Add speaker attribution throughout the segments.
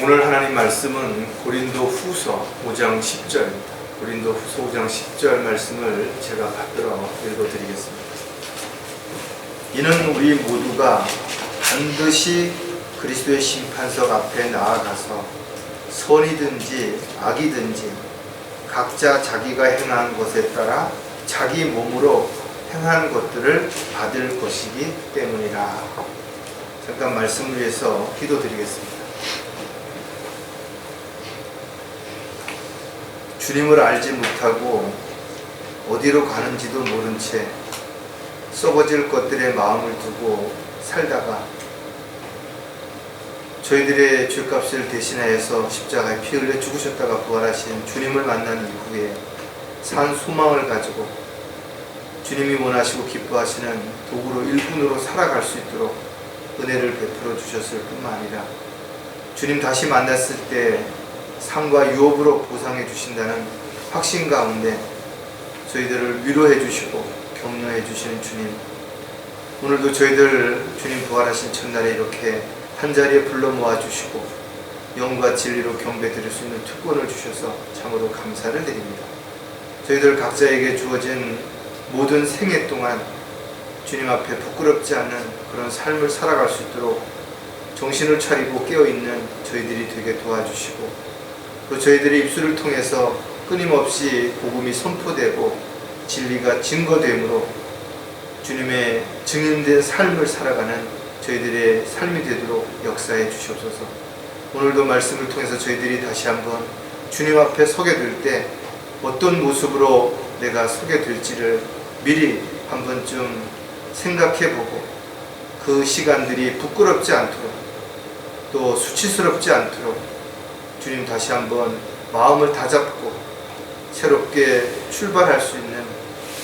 Speaker 1: 오늘 하나님 말씀은 고린도 후서 5장 10절입니다. 고린도 후서 5장 10절 말씀을 제가 받들어 읽어드리겠습니다. 이는 우리 모두가 반드시 그리스도의 심판석 앞에 나아가서 선이든지 악이든지 각자 자기가 행한 것에 따라 자기 몸으로 행한 것들을 받을 것이기 때문이라. 잠깐 말씀을 위해서 기도드리겠습니다. 주님을 알지 못하고 어디로 가는지도 모른 채 썩어질 것들에 마음을 두고 살다가 저희들의 죄값을 대신하여서 십자가에 피 흘려 죽으셨다가 부활하신 주님을 만난 이후에 산 소망을 가지고 주님이 원하시고 기뻐하시는 도구로 일꾼으로 살아갈 수 있도록 은혜를 베풀어 주셨을 뿐만 아니라 주님 다시 만났을 때 상과 유업으로 보상해 주신다는 확신 가운데 저희들을 위로해 주시고 격려해 주시는 주님, 오늘도 저희들 주님 부활하신 첫날에 이렇게 한자리에 불러 모아 주시고 영과 진리로 경배 드릴 수 있는 특권을 주셔서 참으로 감사를 드립니다. 저희들 각자에게 주어진 모든 생애 동안 주님 앞에 부끄럽지 않는 그런 삶을 살아갈 수 있도록 정신을 차리고 깨어있는 저희들이 되게 도와주시고, 또 저희들의 입술을 통해서 끊임없이 복음이 선포되고 진리가 증거됨으로 주님의 증인된 삶을 살아가는 저희들의 삶이 되도록 역사해 주시옵소서. 오늘도 말씀을 통해서 저희들이 다시 한번 주님 앞에 서게 될 때 어떤 모습으로 내가 서게 될지를 미리 한 번쯤 생각해보고 그 시간들이 부끄럽지 않도록 또 수치스럽지 않도록 주님 다시 한번 마음을 다잡고 새롭게 출발할 수 있는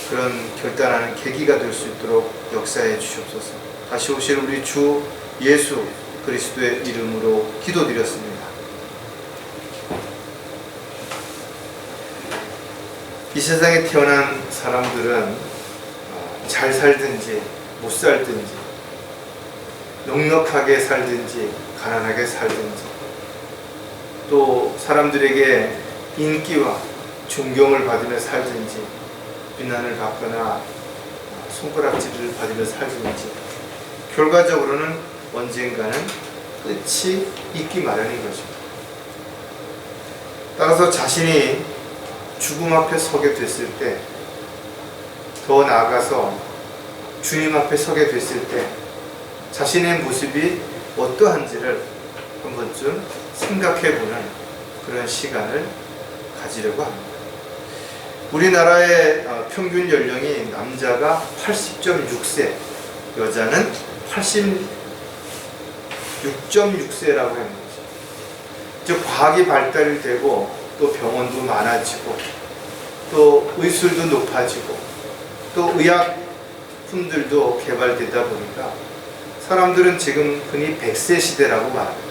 Speaker 1: 그런 결단하는 계기가 될 수 있도록 역사해 주시옵소서. 다시 오실 우리 주 예수 그리스도의 이름으로 기도드렸습니다. 이 세상에 태어난 사람들은 잘 살든지 못 살든지 넉넉하게 살든지 가난하게 살든지 또 사람들에게 인기와 존경을 받으며 살든지 비난을 받거나 손가락질을 받으며 살든지 결과적으로는 언젠가는 끝이 있기 마련인 것입니다. 따라서 자신이 죽음 앞에 서게 됐을 때, 더 나아가서 주님 앞에 서게 됐을 때 자신의 모습이 어떠한지를 한 번쯤 생각해보는 그런 시간을 가지려고 합니다. 우리나라의 평균 연령이 남자가 80.6세, 여자는 86.6세라고 하는 거죠. 즉 과학이 발달이 되고 또 병원도 많아지고 또 의술도 높아지고 또 의약품들도 개발되다 보니까 사람들은 지금 흔히 100세 시대라고 말합니다.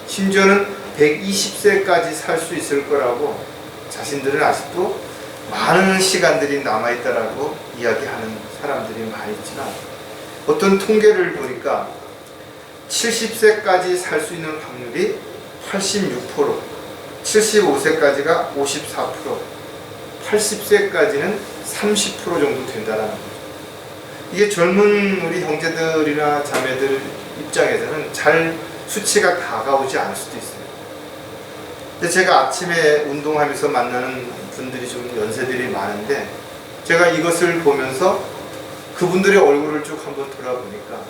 Speaker 1: 심지어는 120세까지 살 수 있을 거라고 자신들은 아직도 많은 시간들이 남아있다라고 이야기하는 사람들이 많이 있지만, 어떤 통계를 보니까 70세까지 살 수 있는 확률이 86%, 75세까지가 54%, 80세까지는 30% 정도 된다는 거죠. 이게 젊은 우리 형제들이나 자매들 입장에서는 잘 수치가 다가오지 않을 수도 있어요. 근데 제가 아침에 운동하면서 만나는 분들이 좀 연세들이 많은데, 제가 이것을 보면서 그분들의 얼굴을 쭉 한번 돌아보니까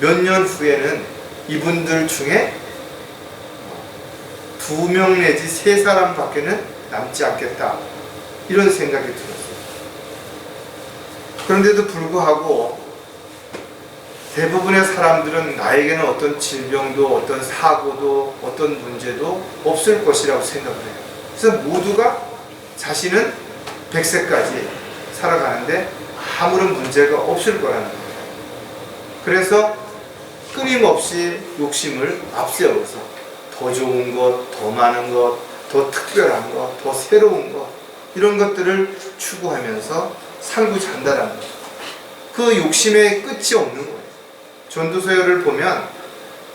Speaker 1: 몇 년 후에는 이분들 중에 2명 내지 3사람밖에는 남지 않겠다, 이런 생각이 들었어요. 그런데도 불구하고 대부분의 사람들은 나에게는 어떤 질병도 어떤 사고도 어떤 문제도 없을 것이라고 생각을 해요. 그래서 모두가 자신은 100세까지 살아가는데 아무런 문제가 없을 거라는 거예요. 그래서 끊임없이 욕심을 앞세워서 더 좋은 것, 더 많은 것, 더 특별한 것, 더 새로운 것, 이런 것들을 추구하면서 살고 산다는 거예요. 그 욕심의 끝이 없는 거예요. 전도서열을 보면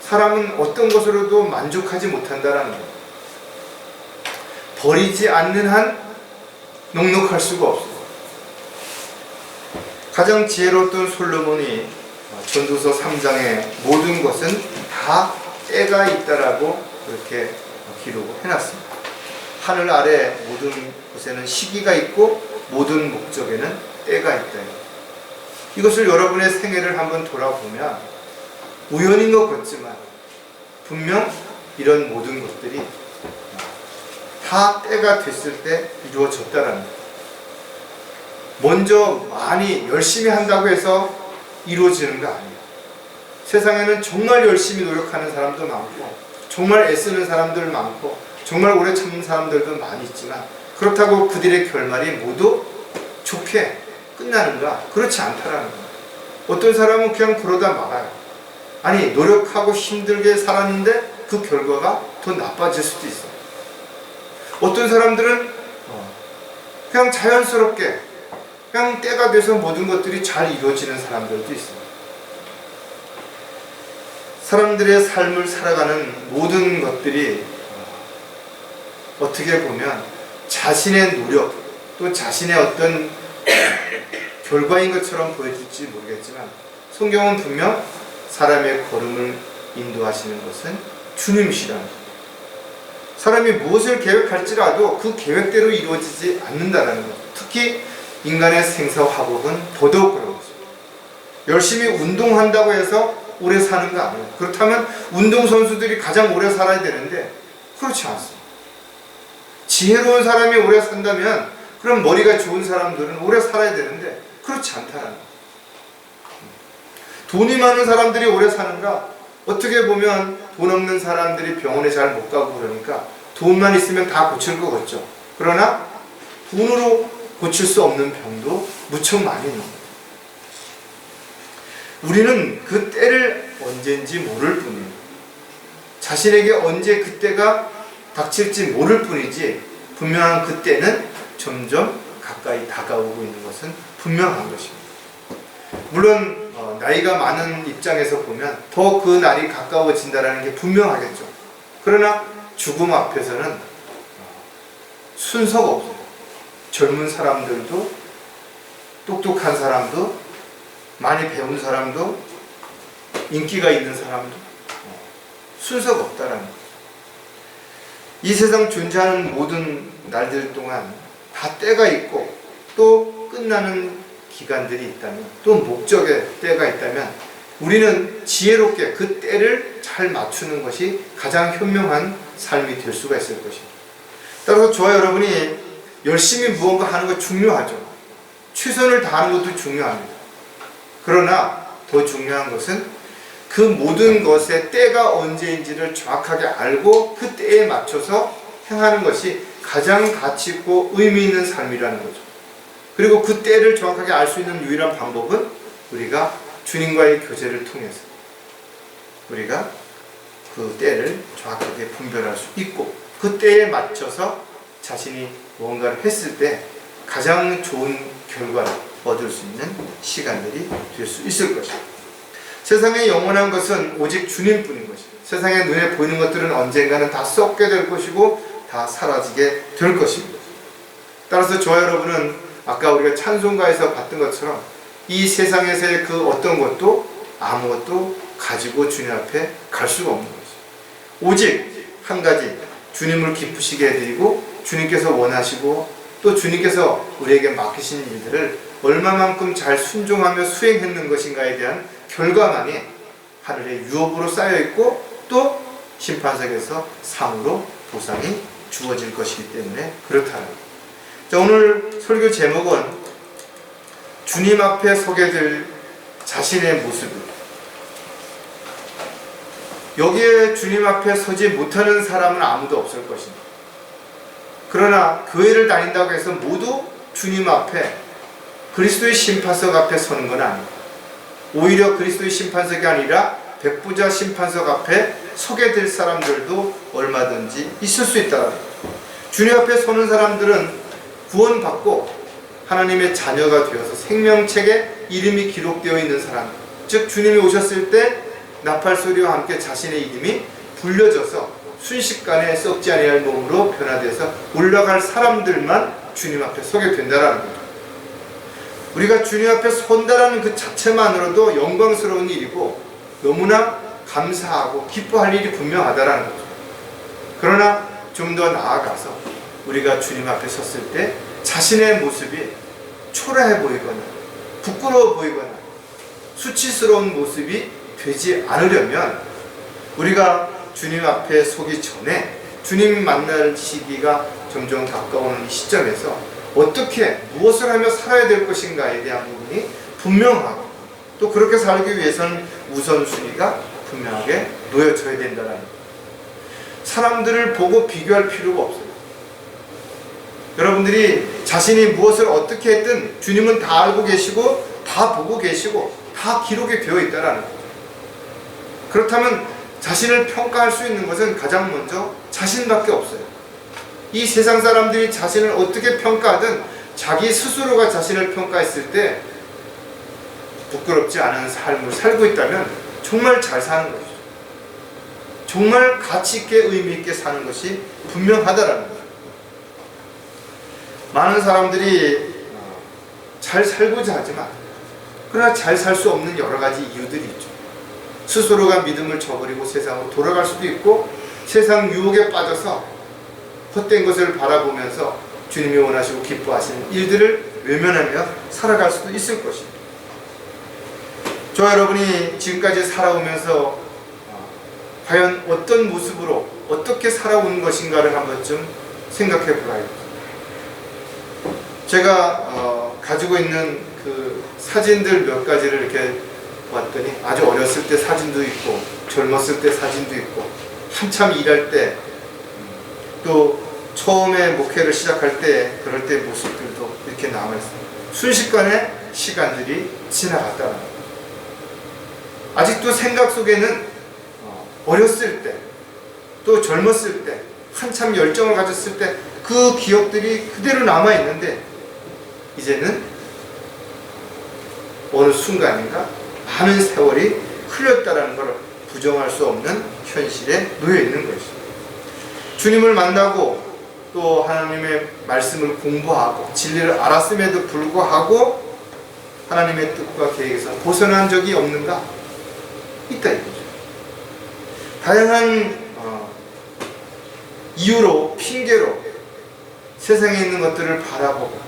Speaker 1: 사람은 어떤 것으로도 만족하지 못한다는 것. 버리지 않는 한 넉넉할 수가 없어요. 가장 지혜로웠던 솔로몬이 전도서 3장에 모든 것은 다 때가 있다라고 그렇게 기록을 해놨습니다. 하늘 아래 모든 곳에는 시기가 있고 모든 목적에는 때가 있다. 이것을 여러분의 생애를 한번 돌아보면 우연인 것 같지만 분명 이런 모든 것들이 다 때가 됐을 때 이루어졌다는 거예요. 먼저 많이 열심히 한다고 해서 이루어지는 거 아니에요. 세상에는 정말 열심히 노력하는 사람도 많고 정말 애쓰는 사람들 많고 정말 오래 참는 사람들도 많이 있지만 그렇다고 그들의 결말이 모두 좋게 끝나는가? 그렇지 않다라는 거예요. 어떤 사람은 그냥 그러다 말아요. 아니 노력하고 힘들게 살았는데 그 결과가 더 나빠질 수도 있어요. 어떤 사람들은 그냥 자연스럽게 그냥 때가 돼서 모든 것들이 잘 이루어지는 사람들도 있어요. 사람들의 삶을 살아가는 모든 것들이 어떻게 보면 자신의 노력 또 자신의 어떤 결과인 것처럼 보여질지 모르겠지만 성경은 분명 사람의 걸음을 인도하시는 것은 주님이시라는 것. 사람이 무엇을 계획할지라도 그 계획대로 이루어지지 않는다는 것. 특히 인간의 생사화복은 더더욱 그런 거죠. 열심히 운동한다고 해서 오래 사는 거 아니에요. 그렇다면 운동선수들이 가장 오래 살아야 되는데 그렇지 않습니다. 지혜로운 사람이 오래 산다면 그럼 머리가 좋은 사람들은 오래 살아야 되는데 그렇지 않다는 거예요. 돈이 많은 사람들이 오래 사는가? 어떻게 보면 돈 없는 사람들이 병원에 잘 못 가고 그러니까 돈만 있으면 다 고칠 것 같죠. 그러나 돈으로 고칠 수 없는 병도 무척 많이 있는 거예요. 우리는 그 때를 언제인지 모를 뿐이에요. 자신에게 언제 그때가 닥칠지 모를 뿐이지 분명한 그때는 점점 가까이 다가오고 있는 것은 분명한 것입니다. 물론 나이가 많은 입장에서 보면 더 그 날이 가까워진다는 게 분명하겠죠. 그러나 죽음 앞에서는 순서가 없어요. 젊은 사람들도 똑똑한 사람도 많이 배운 사람도 인기가 있는 사람도 순서가 없다라는 거예요. 이 세상 존재하는 모든 날들 동안 다 때가 있고 또 끝나는 기간들이 있다면 또 목적의 때가 있다면 우리는 지혜롭게 그 때를 잘 맞추는 것이 가장 현명한 삶이 될 수가 있을 것입니다. 따라서 저와 여러분이 열심히 무언가 하는 것 중요하죠. 최선을 다하는 것도 중요합니다. 그러나 더 중요한 것은 그 모든 것의 때가 언제인지를 정확하게 알고 그 때에 맞춰서 행하는 것이 가장 가치 있고 의미 있는 삶이라는 거죠. 그리고 그 때를 정확하게 알 수 있는 유일한 방법은 우리가 주님과의 교제를 통해서 우리가 그 때를 정확하게 분별할 수 있고 그 때에 맞춰서 자신이 무언가를 했을 때 가장 좋은 결과를 얻을 수 있는 시간들이 될 수 있을 것입니다. 세상에 영원한 것은 오직 주님뿐인 것입니다. 세상에 눈에 보이는 것들은 언젠가는 다 썩게 될 것이고 다 사라지게 될 것입니다. 따라서 저와 여러분은 아까 우리가 찬송가에서 봤던 것처럼 이 세상에서의 그 어떤 것도 아무것도 가지고 주님 앞에 갈 수가 없는 것입니다. 오직 한 가지 주님을 기쁘시게 해드리고 주님께서 원하시고 또 주님께서 우리에게 맡기신 일들을 얼마만큼 잘 순종하며 수행했는 것인가에 대한 결과만이 하늘의 유업으로 쌓여있고 또 심판석에서 상으로 보상이 주어질 것이기 때문에 그렇다는 거예요. 자, 오늘 설교 제목은 주님 앞에 서게 될 자신의 모습입니다. 여기에 주님 앞에 서지 못하는 사람은 아무도 없을 것입니다. 그러나 교회를 다닌다고 해서 모두 주님 앞에 그리스도의 심판석 앞에 서는 건 아닙니다. 오히려 그리스도의 심판석이 아니라 백부자 심판석 앞에 서게 될 사람들도 얼마든지 있을 수 있다. 주님 앞에 서는 사람들은 구원받고 하나님의 자녀가 되어서 생명책에 이름이 기록되어 있는 사람, 즉 주님이 오셨을 때 나팔 소리와 함께 자신의 이름이 불려져서 순식간에 썩지 아니할 몸으로 변화돼서 올라갈 사람들만 주님 앞에 서게 된다라는 거죠. 우리가 주님 앞에 선다라는 그 자체만으로도 영광스러운 일이고 너무나 감사하고 기뻐할 일이 분명하다라는 거죠. 그러나 좀 더 나아가서 우리가 주님 앞에 섰을 때 자신의 모습이 초라해 보이거나 부끄러워 보이거나 수치스러운 모습이 되지 않으려면 우리가 주님 앞에 서기 전에 주님 만날 시기가 점점 가까워오는 이 시점에서 어떻게 무엇을 하며 살아야 될 것인가에 대한 부분이 분명하고 또 그렇게 살기 위해서는 우선순위가 분명하게 놓여져야 된다는 거예요. 사람들을 보고 비교할 필요가 없어요. 여러분들이 자신이 무엇을 어떻게 했든 주님은 다 알고 계시고 다 보고 계시고 다 기록이 되어 있다는 거예요. 그렇다면 자신을 평가할 수 있는 것은 가장 먼저 자신밖에 없어요. 이 세상 사람들이 자신을 어떻게 평가하든 자기 스스로가 자신을 평가했을 때 부끄럽지 않은 삶을 살고 있다면 정말 잘 사는 것이죠. 정말 가치 있게 의미 있게 사는 것이 분명하다라는 거예요. 많은 사람들이 잘 살고자 하지만 그러나 잘 살 수 없는 여러 가지 이유들이 있죠. 스스로가 믿음을 저버리고 세상으로 돌아갈 수도 있고 세상 유혹에 빠져서 헛된 것을 바라보면서 주님이 원하시고 기뻐하시는 일들을 외면하며 살아갈 수도 있을 것입니다. 저와 여러분이 지금까지 살아오면서 과연 어떤 모습으로 어떻게 살아온 것인가를 한 번쯤 생각해 보라 합니다. 제가 가지고 있는 그 사진들 몇 가지를 이렇게 봤더니 아주 어렸을 때 사진도 있고 젊었을 때 사진도 있고 한참 일할 때 또 처음에 목회를 시작할 때 그럴 때 모습들도 이렇게 남아있어요. 순식간에 시간들이 지나갔다는 거예요. 아직도 생각 속에는 어렸을 때 또 젊었을 때 한참 열정을 가졌을 때 그 기억들이 그대로 남아있는데 이제는 어느 순간인가 많은 세월이 흘렸다는 것을 부정할 수 없는 현실에 놓여 있는 것이죠. 주님을 만나고 또 하나님의 말씀을 공부하고 진리를 알았음에도 불구하고 하나님의 뜻과 계획에서 벗어난 적이 없는가? 있다 이거죠. 다양한 이유로 핑계로 세상에 있는 것들을 바라보고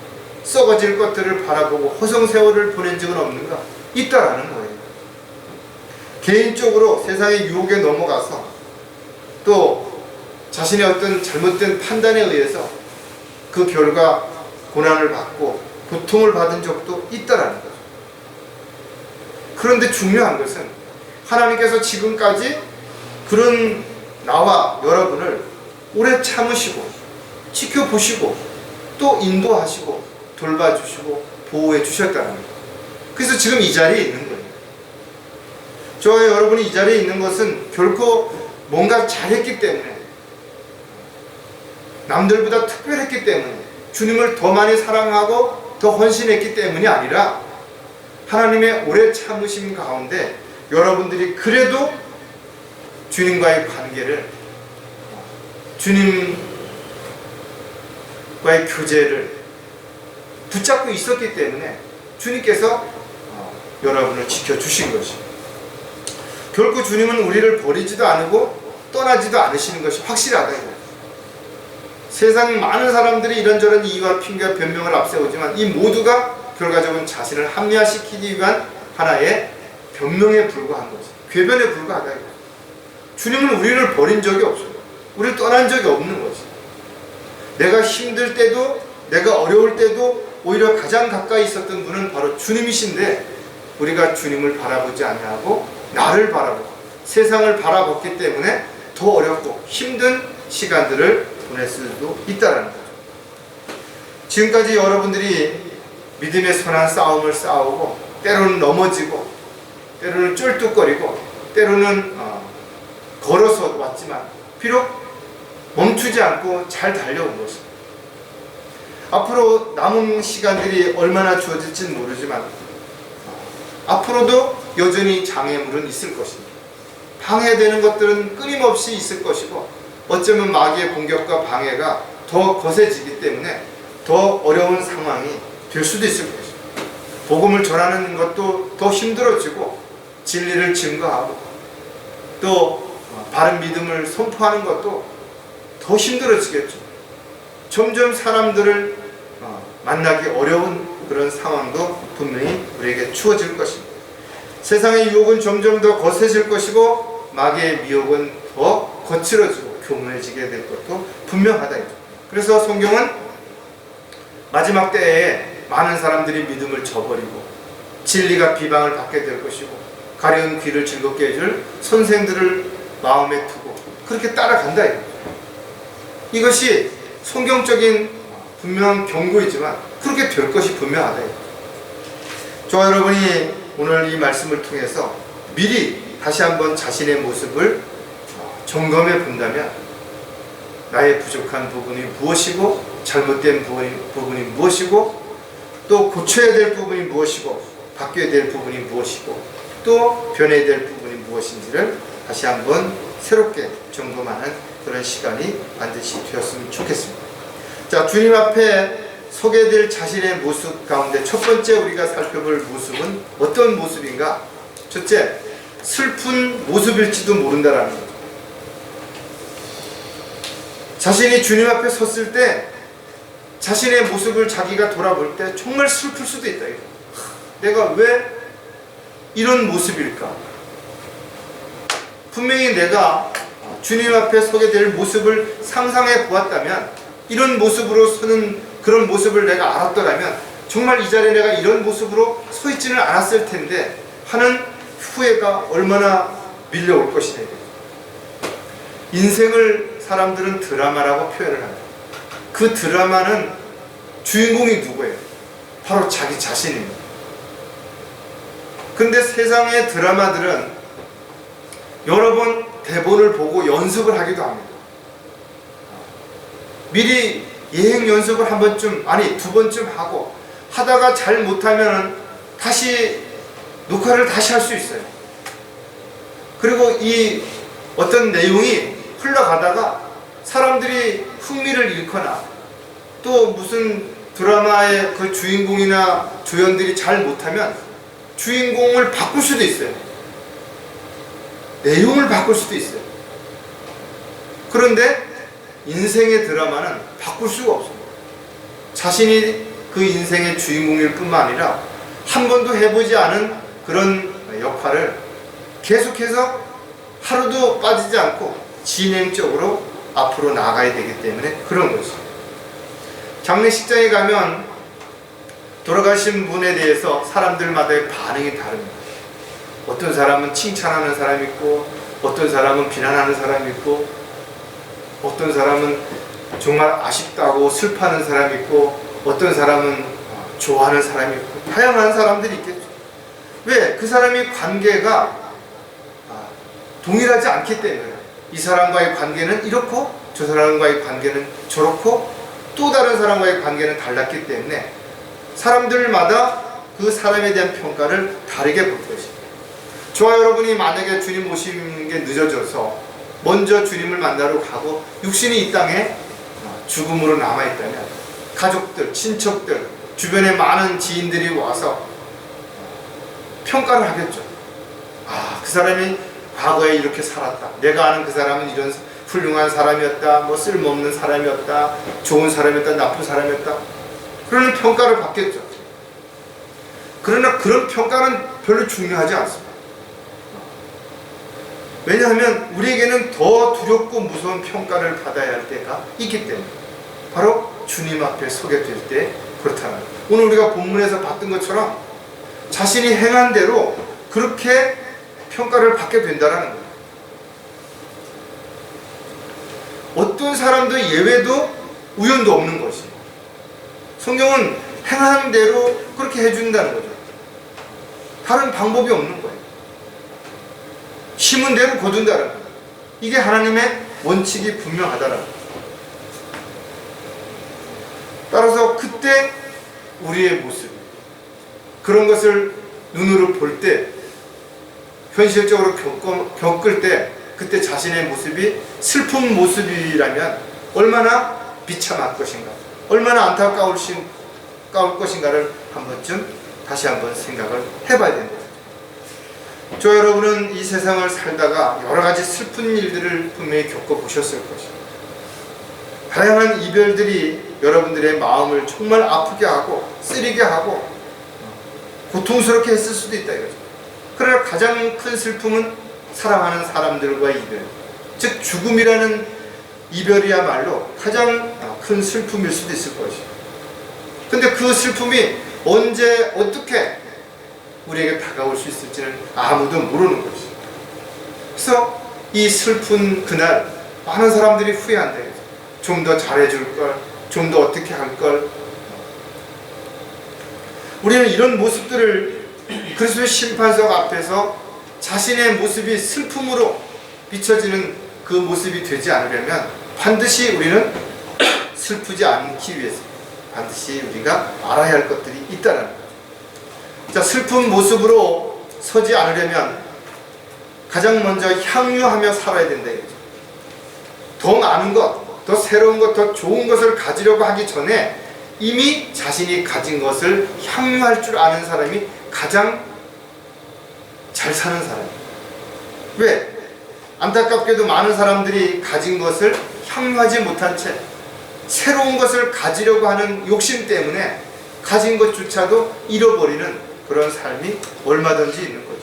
Speaker 1: 썩어질 것들을 바라보고 허송세월을 보낸 적은 없는가? 있다라는 거예요. 개인적으로 세상의 유혹에 넘어가서 또 자신의 어떤 잘못된 판단에 의해서 그 결과 고난을 받고 고통을 받은 적도 있다라는 거죠. 그런데 중요한 것은 하나님께서 지금까지 그런 나와 여러분을 오래 참으시고 지켜보시고 또 인도하시고 돌봐주시고 보호해 주셨다는 거예요. 그래서 지금 이 자리에 있는 거예요. 저와 여러분이 이 자리에 있는 것은 결코 뭔가 잘했기 때문에 남들보다 특별했기 때문에 주님을 더 많이 사랑하고 더 헌신했기 때문이 아니라 하나님의 오래 참으심 가운데 여러분들이 그래도 주님과의 관계를 주님과의 교제를 붙잡고 있었기 때문에 주님께서 여러분을 지켜주신 것이 결코 주님은 우리를 버리지도 않고 떠나지도 않으시는 것이 확실하다. 세상 많은 사람들이 이런저런 이유와 핑계와 변명을 앞세우지만 이 모두가 결과적으로 자신을 합리화시키기 위한 하나의 변명에 불과한 거지. 궤변에 불과하다. 주님은 우리를 버린 적이 없어요. 우리를 떠난 적이 없는 거지. 내가 힘들 때도 내가 어려울 때도 오히려 가장 가까이 있었던 분은 바로 주님이신데 우리가 주님을 바라보지 아니하고 나를 바라보고 세상을 바라봤기 때문에 더 어렵고 힘든 시간들을 보낼 수도 있다는 거죠. 지금까지 여러분들이 믿음의 선한 싸움을 싸우고 때로는 넘어지고 때로는 쫄뚝거리고 때로는 걸어서 왔지만 비록 멈추지 않고 잘 달려온 것입니다. 앞으로 남은 시간들이 얼마나 주어질지는 모르지만 앞으로도 여전히 장애물은 있을 것입니다. 방해되는 것들은 끊임없이 있을 것이고, 어쩌면 마귀의 공격과 방해가 더 거세지기 때문에 더 어려운 상황이 될 수도 있을 것입니다. 복음을 전하는 것도 더 힘들어지고, 진리를 증거하고 또 바른 믿음을 선포하는 것도 더 힘들어지겠죠. 점점 사람들을 만나기 어려운 그런 상황도 분명히 우리에게 주어질 것입니다. 세상의 유혹은 점점 더 거세질 것이고, 마귀의 미혹은 더 거칠어지고 교만해지게 될 것도 분명하다. 그래서 성경은 마지막 때에 많은 사람들이 믿음을 저버리고 진리가 비방을 받게 될 것이고, 가려운 귀를 즐겁게 해줄 선생들을 마음에 두고 그렇게 따라간다. 이것이 성경적인 분명한 경고이지만 그렇게 될 것이 분명하다. 저와 여러분이 오늘 이 말씀을 통해서 미리 다시 한번 자신의 모습을 점검해 본다면, 나의 부족한 부분이 무엇이고 잘못된 부분이 무엇이고, 또 고쳐야 될 부분이 무엇이고 바뀌어야 될 부분이 무엇이고 또 변해야 될 부분이 무엇인지를 다시 한번 새롭게 점검하는 그런 시간이 반드시 되었으면 좋겠습니다. 자, 주님 앞에 서게 될 자신의 모습 가운데 첫 번째 우리가 살펴볼 모습은 어떤 모습인가? 첫째, 슬픈 모습일지도 모른다라는 거죠. 자신이 주님 앞에 섰을 때 자신의 모습을 자기가 돌아볼 때 정말 슬플 수도 있다. 내가 왜 이런 모습일까? 분명히 내가 주님 앞에 서게 될 모습을 상상해 보았다면, 이런 모습으로 서는 그런 모습을 내가 알았더라면 정말 이 자리에 내가 이런 모습으로 서 있지는 않았을 텐데 하는 후회가 얼마나 밀려올 것이냐. 인생을 사람들은 드라마라고 표현을 합니다. 그 드라마는 주인공이 누구예요? 바로 자기 자신입니다. 근데 세상의 드라마들은 여러 번 대본을 보고 연습을 하기도 합니다. 미리 예행 연습을 한 번쯤, 아니 두 번쯤 하고 하다가 잘 못하면 다시 녹화를 다시 할 수 있어요. 그리고 이 어떤 내용이 흘러가다가 사람들이 흥미를 잃거나 또 무슨 드라마의 그 주인공이나 조연들이 잘 못하면 주인공을 바꿀 수도 있어요. 내용을 바꿀 수도 있어요. 그런데 인생의 드라마는 바꿀 수가 없습니다. 자신이 그 인생의 주인공일 뿐만 아니라 한 번도 해보지 않은 그런 역할을 계속해서 하루도 빠지지 않고 진행적으로 앞으로 나가야 되기 때문에 그런 것이죠. 장례식장에 가면 돌아가신 분에 대해서 사람들마다의 반응이 다릅니다. 어떤 사람은 칭찬하는 사람이 있고, 어떤 사람은 비난하는 사람이 있고, 어떤 사람은 정말 아쉽다고 슬퍼하는 사람이 있고, 어떤 사람은 좋아하는 사람이 있고, 다양한 사람들이 있겠죠. 왜? 그 사람의 관계가 동일하지 않기 때문에. 이 사람과의 관계는 이렇고 저 사람과의 관계는 저렇고 또 다른 사람과의 관계는 달랐기 때문에 사람들마다 그 사람에 대한 평가를 다르게 볼 것입니다. 저와 여러분이 만약에 주님 오시는 게 늦어져서 먼저 주님을 만나러 가고 육신이 이 땅에 죽음으로 남아있다면 가족들, 친척들, 주변에 많은 지인들이 와서 평가를 하겠죠. 그 사람이 과거에 이렇게 살았다. 내가 아는 그 사람은 이런 훌륭한 사람이었다. 뭐 쓸모없는 사람이었다. 좋은 사람이었다. 나쁜 사람이었다. 그런 평가를 받겠죠. 그러나 그런 평가는 별로 중요하지 않습니다. 왜냐하면 우리에게는 더 두렵고 무서운 평가를 받아야 할 때가 있기 때문에, 바로 주님 앞에 서게 될 때 그렇다는 거예요. 오늘 우리가 본문에서 봤던 것처럼 자신이 행한 대로 그렇게 평가를 받게 된다는 거예요. 어떤 사람도 예외도 우연도 없는 것이에요. 성경은 행하는 대로 그렇게 해준다는 거죠. 다른 방법이 없는 거예요. 심은 대로 거둔다는 거예요. 이게 하나님의 원칙이 분명하다는 거예요. 따라서 그때 우리의 모습, 그런 것을 눈으로 볼 때 현실적으로 겪을 때 그때 자신의 모습이 슬픈 모습이라면 얼마나 비참할 것인가, 얼마나 안타까울 것인가를 한 번쯤 다시 한번 생각을 해봐야 된다. 저 여러분은 이 세상을 살다가 여러 가지 슬픈 일들을 분명히 겪어보셨을 것입니다. 다양한 이별들이 여러분들의 마음을 정말 아프게 하고 쓰리게 하고 고통스럽게 했을 수도 있다 이거죠. 그러나 가장 큰 슬픔은 사랑하는 사람들과의 이별, 즉 죽음이라는 이별이야말로 가장 큰 슬픔일 수도 있을 것이죠. 근데 그 슬픔이 언제 어떻게 우리에게 다가올 수 있을지는 아무도 모르는 것이죠. 그래서 이 슬픈 그날 많은 사람들이 후회한다. 좀 더 잘해줄 걸, 좀 더 어떻게 할 걸. 우리는 이런 모습들을 그리스도의 심판석 앞에서 자신의 모습이 슬픔으로 비춰지는 그 모습이 되지 않으려면 반드시 우리는 슬프지 않기 위해서 반드시 우리가 알아야 할 것들이 있다는 거예요. 자, 슬픈 모습으로 서지 않으려면 가장 먼저 향유하며 살아야 된다 이거죠. 더 많은 것, 더 새로운 것, 더 좋은 것을 가지려고 하기 전에 이미 자신이 가진 것을 향유할 줄 아는 사람이 가장 잘 사는 사람이에요. 왜? 안타깝게도 많은 사람들이 가진 것을 향유하지 못한 채 새로운 것을 가지려고 하는 욕심 때문에 가진 것조차도 잃어버리는 그런 삶이 얼마든지 있는 거죠.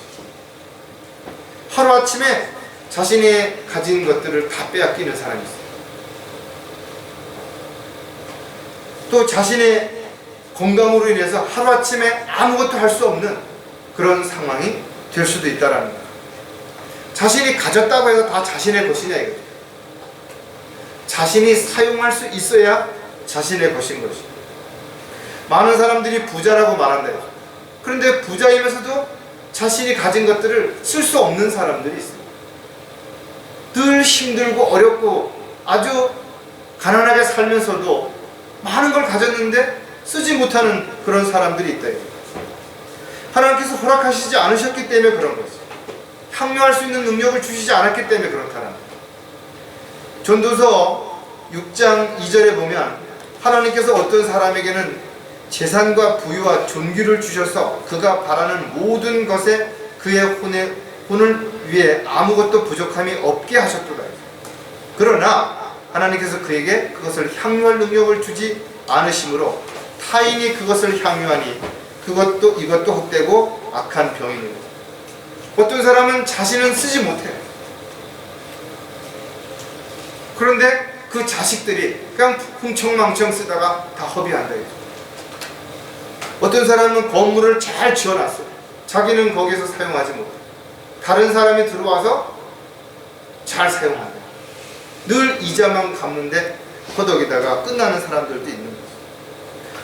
Speaker 1: 하루아침에 자신이 가진 것들을 다 빼앗기는 사람이 있어요. 또 자신의 건강으로 인해서 하루아침에 아무것도 할 수 없는 그런 상황이 될 수도 있다는 거예요. 자신이 가졌다고 해서 다 자신의 것이냐 이거죠. 자신이 사용할 수 있어야 자신의 것인 것이죠. 많은 사람들이 부자라고 말한다 이거죠. 그런데 부자이면서도 자신이 가진 것들을 쓸 수 없는 사람들이 있어요. 늘 힘들고 어렵고 아주 가난하게 살면서도 많은 걸 가졌는데 쓰지 못하는 그런 사람들이 있다. 하나님께서 허락하시지 않으셨기 때문에 그런 거죠. 향유할 수 있는 능력을 주시지 않았기 때문에 그렇다는 거예요. 전도서 6장 2절에 보면 하나님께서 어떤 사람에게는 재산과 부유와 존귀를 주셔서 그가 바라는 모든 것에 그의 혼을 위해 아무것도 부족함이 없게 하셨도다. 그러나 하나님께서 그에게 그것을 향유할 능력을 주지 않으심으로 타인이 그것을 향유하니 이것도 헛되고 악한 병이니라. 어떤 사람은 자신은 쓰지 못해요. 그런데 그 자식들이 그냥 흥청망청 쓰다가 다 허비한다. 어떤 사람은 건물을 잘 지어놨어요. 자기는 거기서 사용하지 못해요. 다른 사람이 들어와서 잘 사용한다. 늘 이자만 갚는데 허덕이다가 끝나는 사람들도 있는 거죠.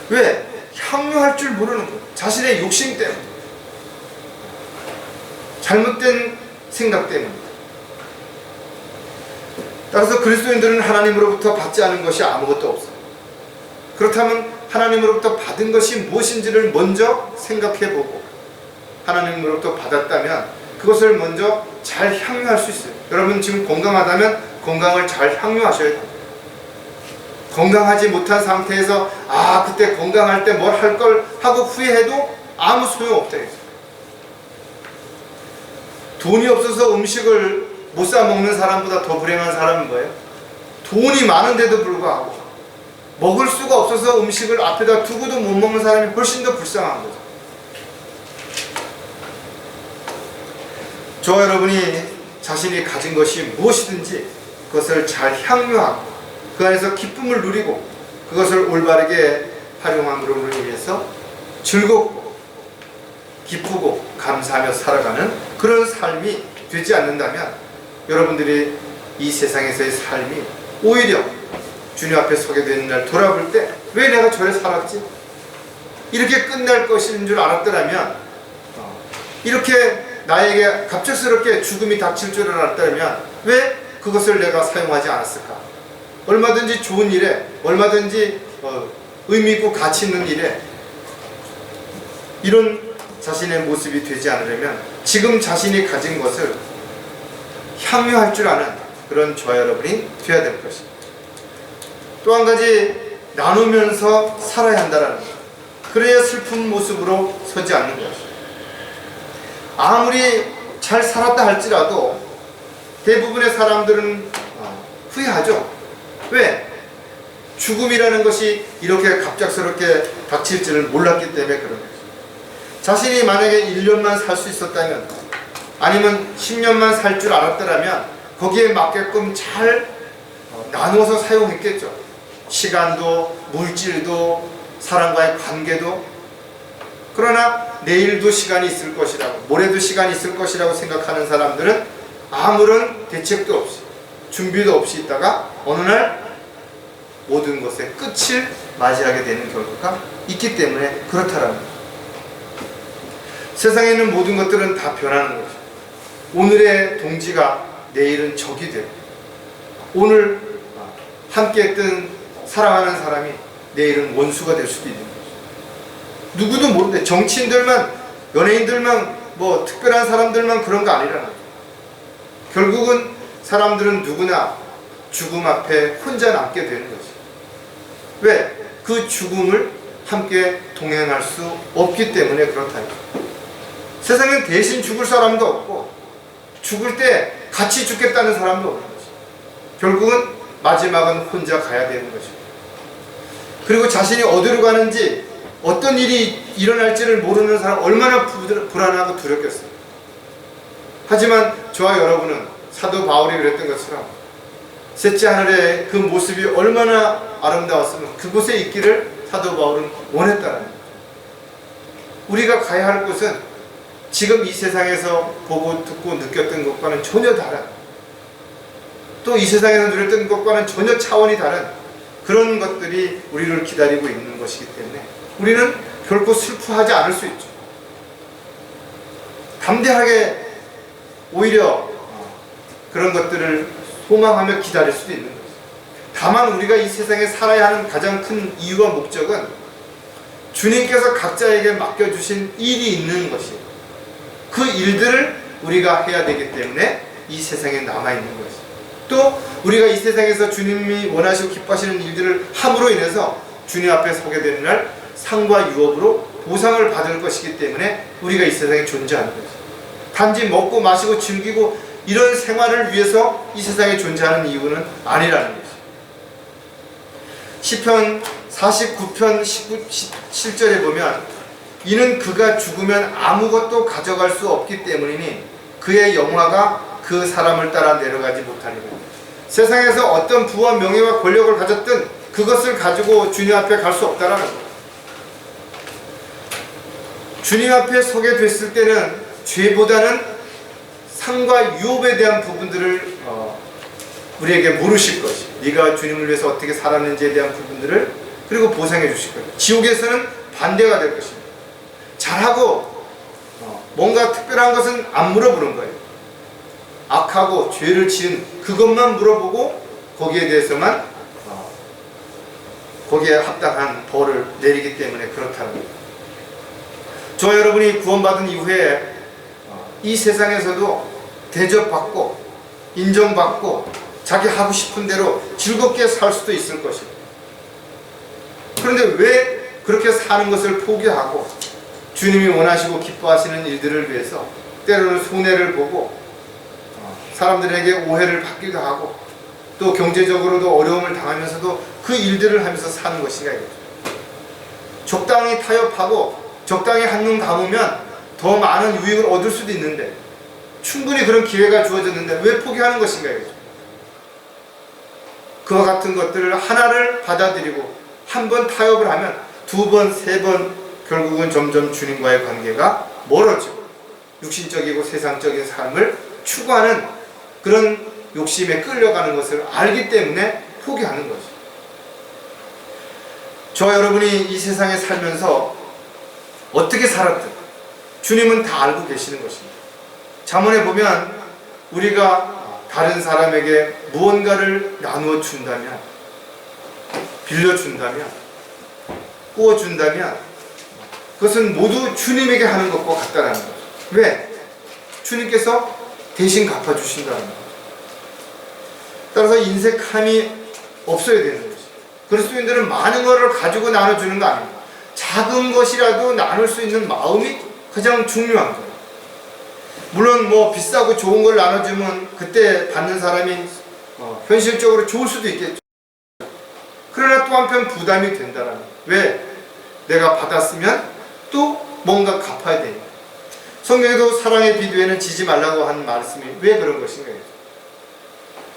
Speaker 1: 왜? 향유할 줄 모르는 거예요. 자신의 욕심 때문에, 잘못된 생각 때문에. 따라서 그리스도인들은 하나님으로부터 받지 않은 것이 아무것도 없어요. 그렇다면 하나님으로부터 받은 것이 무엇인지를 먼저 생각해보고 하나님으로부터 받았다면 그것을 먼저 잘 향유할 수 있어요. 여러분 지금 건강하다면 건강을 잘 향유하셔야 돼요. 건강하지 못한 상태에서 그때 건강할 때 뭘 할 걸 하고 후회해도 아무 소용없다. 돈이 없어서 음식을 못 사 먹는 사람보다 더 불행한 사람은 뭐예요? 돈이 많은데도 불구하고 먹을 수가 없어서 음식을 앞에다 두고도 못 먹는 사람이 훨씬 더 불쌍한 거죠. 저 여러분이 자신이 가진 것이 무엇이든지 그것을 잘 향유하고 그 안에서 기쁨을 누리고 그것을 올바르게 활용함으로 인해서 즐겁고 기쁘고 감사하며 살아가는 그런 삶이 되지 않는다면 여러분들이 이 세상에서의 삶이 오히려 주님 앞에 서게 되는 날 돌아볼 때 왜 내가 저래 살았지? 이렇게 끝날 것인 줄 알았더라면, 이렇게 나에게 갑작스럽게 죽음이 닥칠 줄 알았다면 왜 그것을 내가 사용하지 않았을까? 얼마든지 좋은 일에, 얼마든지 의미 있고 가치 있는 일에 이런 자신의 모습이 되지 않으려면 지금 자신이 가진 것을 향유할 줄 아는 그런 저와 여러분이 되어야 될 것입니다. 또 한 가지, 나누면서 살아야 한다는 것. 그래야 슬픈 모습으로 서지 않는 것입니다. 아무리 잘 살았다 할지라도 대부분의 사람들은 후회하죠. 왜? 죽음이라는 것이 이렇게 갑작스럽게 닥칠지를 몰랐기 때문에 그런 거죠. 자신이 만약에 1년만 살 수 있었다면, 아니면 10년만 살 줄 알았더라면 거기에 맞게끔 잘 나누어서 사용했겠죠. 시간도, 물질도, 사람과의 관계도. 그러나 내일도 시간이 있을 것이라고, 모레도 시간이 있을 것이라고 생각하는 사람들은 아무런 대책도 없이, 준비도 없이 있다가 어느 날 모든 것의 끝을 맞이하게 되는 결과가 있기 때문에 그렇다라는 거죠. 세상에 있는 모든 것들은 다 변하는 거죠. 오늘의 동지가 내일은 적이 되고, 오늘 함께 했던 사랑하는 사람이 내일은 원수가 될 수도 있는 거죠. 누구도 모르는데, 정치인들만, 연예인들만, 뭐 특별한 사람들만 그런 거 아니라는 거죠. 결국은 사람들은 누구나 죽음 앞에 혼자 남게 되는 거죠. 왜? 그 죽음을 함께 동행할 수 없기 때문에 그렇다는 거죠. 세상엔 대신 죽을 사람도 없고, 죽을 때 같이 죽겠다는 사람도 없는 거죠. 결국은 마지막은 혼자 가야 되는 거죠. 그리고 자신이 어디로 가는지, 어떤 일이 일어날지를 모르는 사람 얼마나 불안하고 두렵겠어요. 하지만 저와 여러분은 사도 바울이 그랬던 것처럼 셋째 하늘의 그 모습이 얼마나 아름다웠으면 그곳에 있기를 사도 바울은 원했다는 거예요. 우리가 가야 할 곳은 지금 이 세상에서 보고 듣고 느꼈던 것과는 전혀 다른, 또 이 세상에서 누렸던 것과는 전혀 차원이 다른 그런 것들이 우리를 기다리고 있는 것이기 때문에 우리는 결코 슬퍼하지 않을 수 있죠. 담대하게 오히려 그런 것들을 소망하며 기다릴 수도 있는 거죠. 다만 우리가 이 세상에 살아야 하는 가장 큰 이유와 목적은 주님께서 각자에게 맡겨주신 일이 있는 것이에요. 그 일들을 우리가 해야 되기 때문에 이 세상에 남아있는 거죠. 또 우리가 이 세상에서 주님이 원하시고 기뻐하시는 일들을 함으로 인해서 주님 앞에 서게 되는 날 상과 유업으로 보상을 받을 것이기 때문에 우리가 이 세상에 존재하는 거죠. 단지 먹고 마시고 즐기고 이런 생활을 위해서 이 세상에 존재하는 이유는 아니라는 거죠. 시편 49편 17절에 보면 이는 그가 죽으면 아무것도 가져갈 수 없기 때문이니 그의 영화가 그 사람을 따라 내려가지 못하리라. 세상에서 어떤 부와 명예와 권력을 가졌든 그것을 가지고 주님 앞에 갈 수 없다라는 거예요. 주님 앞에 서게 됐을 때는 죄보다는 상과 유업에 대한 부분들을 우리에게 물으실 것이, 네가 주님을 위해서 어떻게 살았는지에 대한 부분들을 그리고 보상해 주실 거예요. 지옥에서는 반대가 될 것입니다. 잘하고 뭔가 특별한 것은 안 물어보는 거예요. 악하고 죄를 지은 그것만 물어보고 거기에 대해서만 거기에 합당한 벌을 내리기 때문에 그렇다는 거예요. 저와 여러분이 구원받은 이후에 이 세상에서도 대접받고 인정받고 자기 하고 싶은 대로 즐겁게 살 수도 있을 것입니다. 그런데 왜 그렇게 사는 것을 포기하고 주님이 원하시고 기뻐하시는 일들을 위해서 때로는 손해를 보고 사람들에게 오해를 받기도 하고 또 경제적으로도 어려움을 당하면서도 그 일들을 하면서 사는 것인가 이거죠. 적당히 타협하고 적당히 한눈 감으면 더 많은 유익을 얻을 수도 있는데, 충분히 그런 기회가 주어졌는데 왜 포기하는 것인가 이거죠. 그와 같은 것들을 하나를 받아들이고 한 번 타협을 하면 두 번, 세 번 결국은 점점 주님과의 관계가 멀어지고 육신적이고 세상적인 삶을 추구하는 그런 욕심에 끌려가는 것을 알기 때문에 포기하는 거죠. 저와 여러분이 이 세상에 살면서 어떻게 살았든 주님은 다 알고 계시는 것입니다. 잠언에 보면 우리가 다른 사람에게 무언가를 나누어 준다면, 빌려준다면, 꾸어준다면 그것은 모두 주님에게 하는 것과 같다는 거죠. 왜? 주님께서 대신 갚아주신다는 거예요. 따라서 인색함이 없어야 되는 거죠. 그리스도인들은 많은 것을 가지고 나눠주는 거 아닙니다. 작은 것이라도 나눌 수 있는 마음이 가장 중요한 거예요. 물론 뭐 비싸고 좋은 걸 나눠주면 그때 받는 사람이 현실적으로 좋을 수도 있겠죠. 그러나 또 한편 부담이 된다는 거예요. 왜? 내가 받았으면 또 뭔가 갚아야 되니까. 성경에도 사랑의 비두에는 지지 말라고 한 말씀이 왜 그런 것인가요?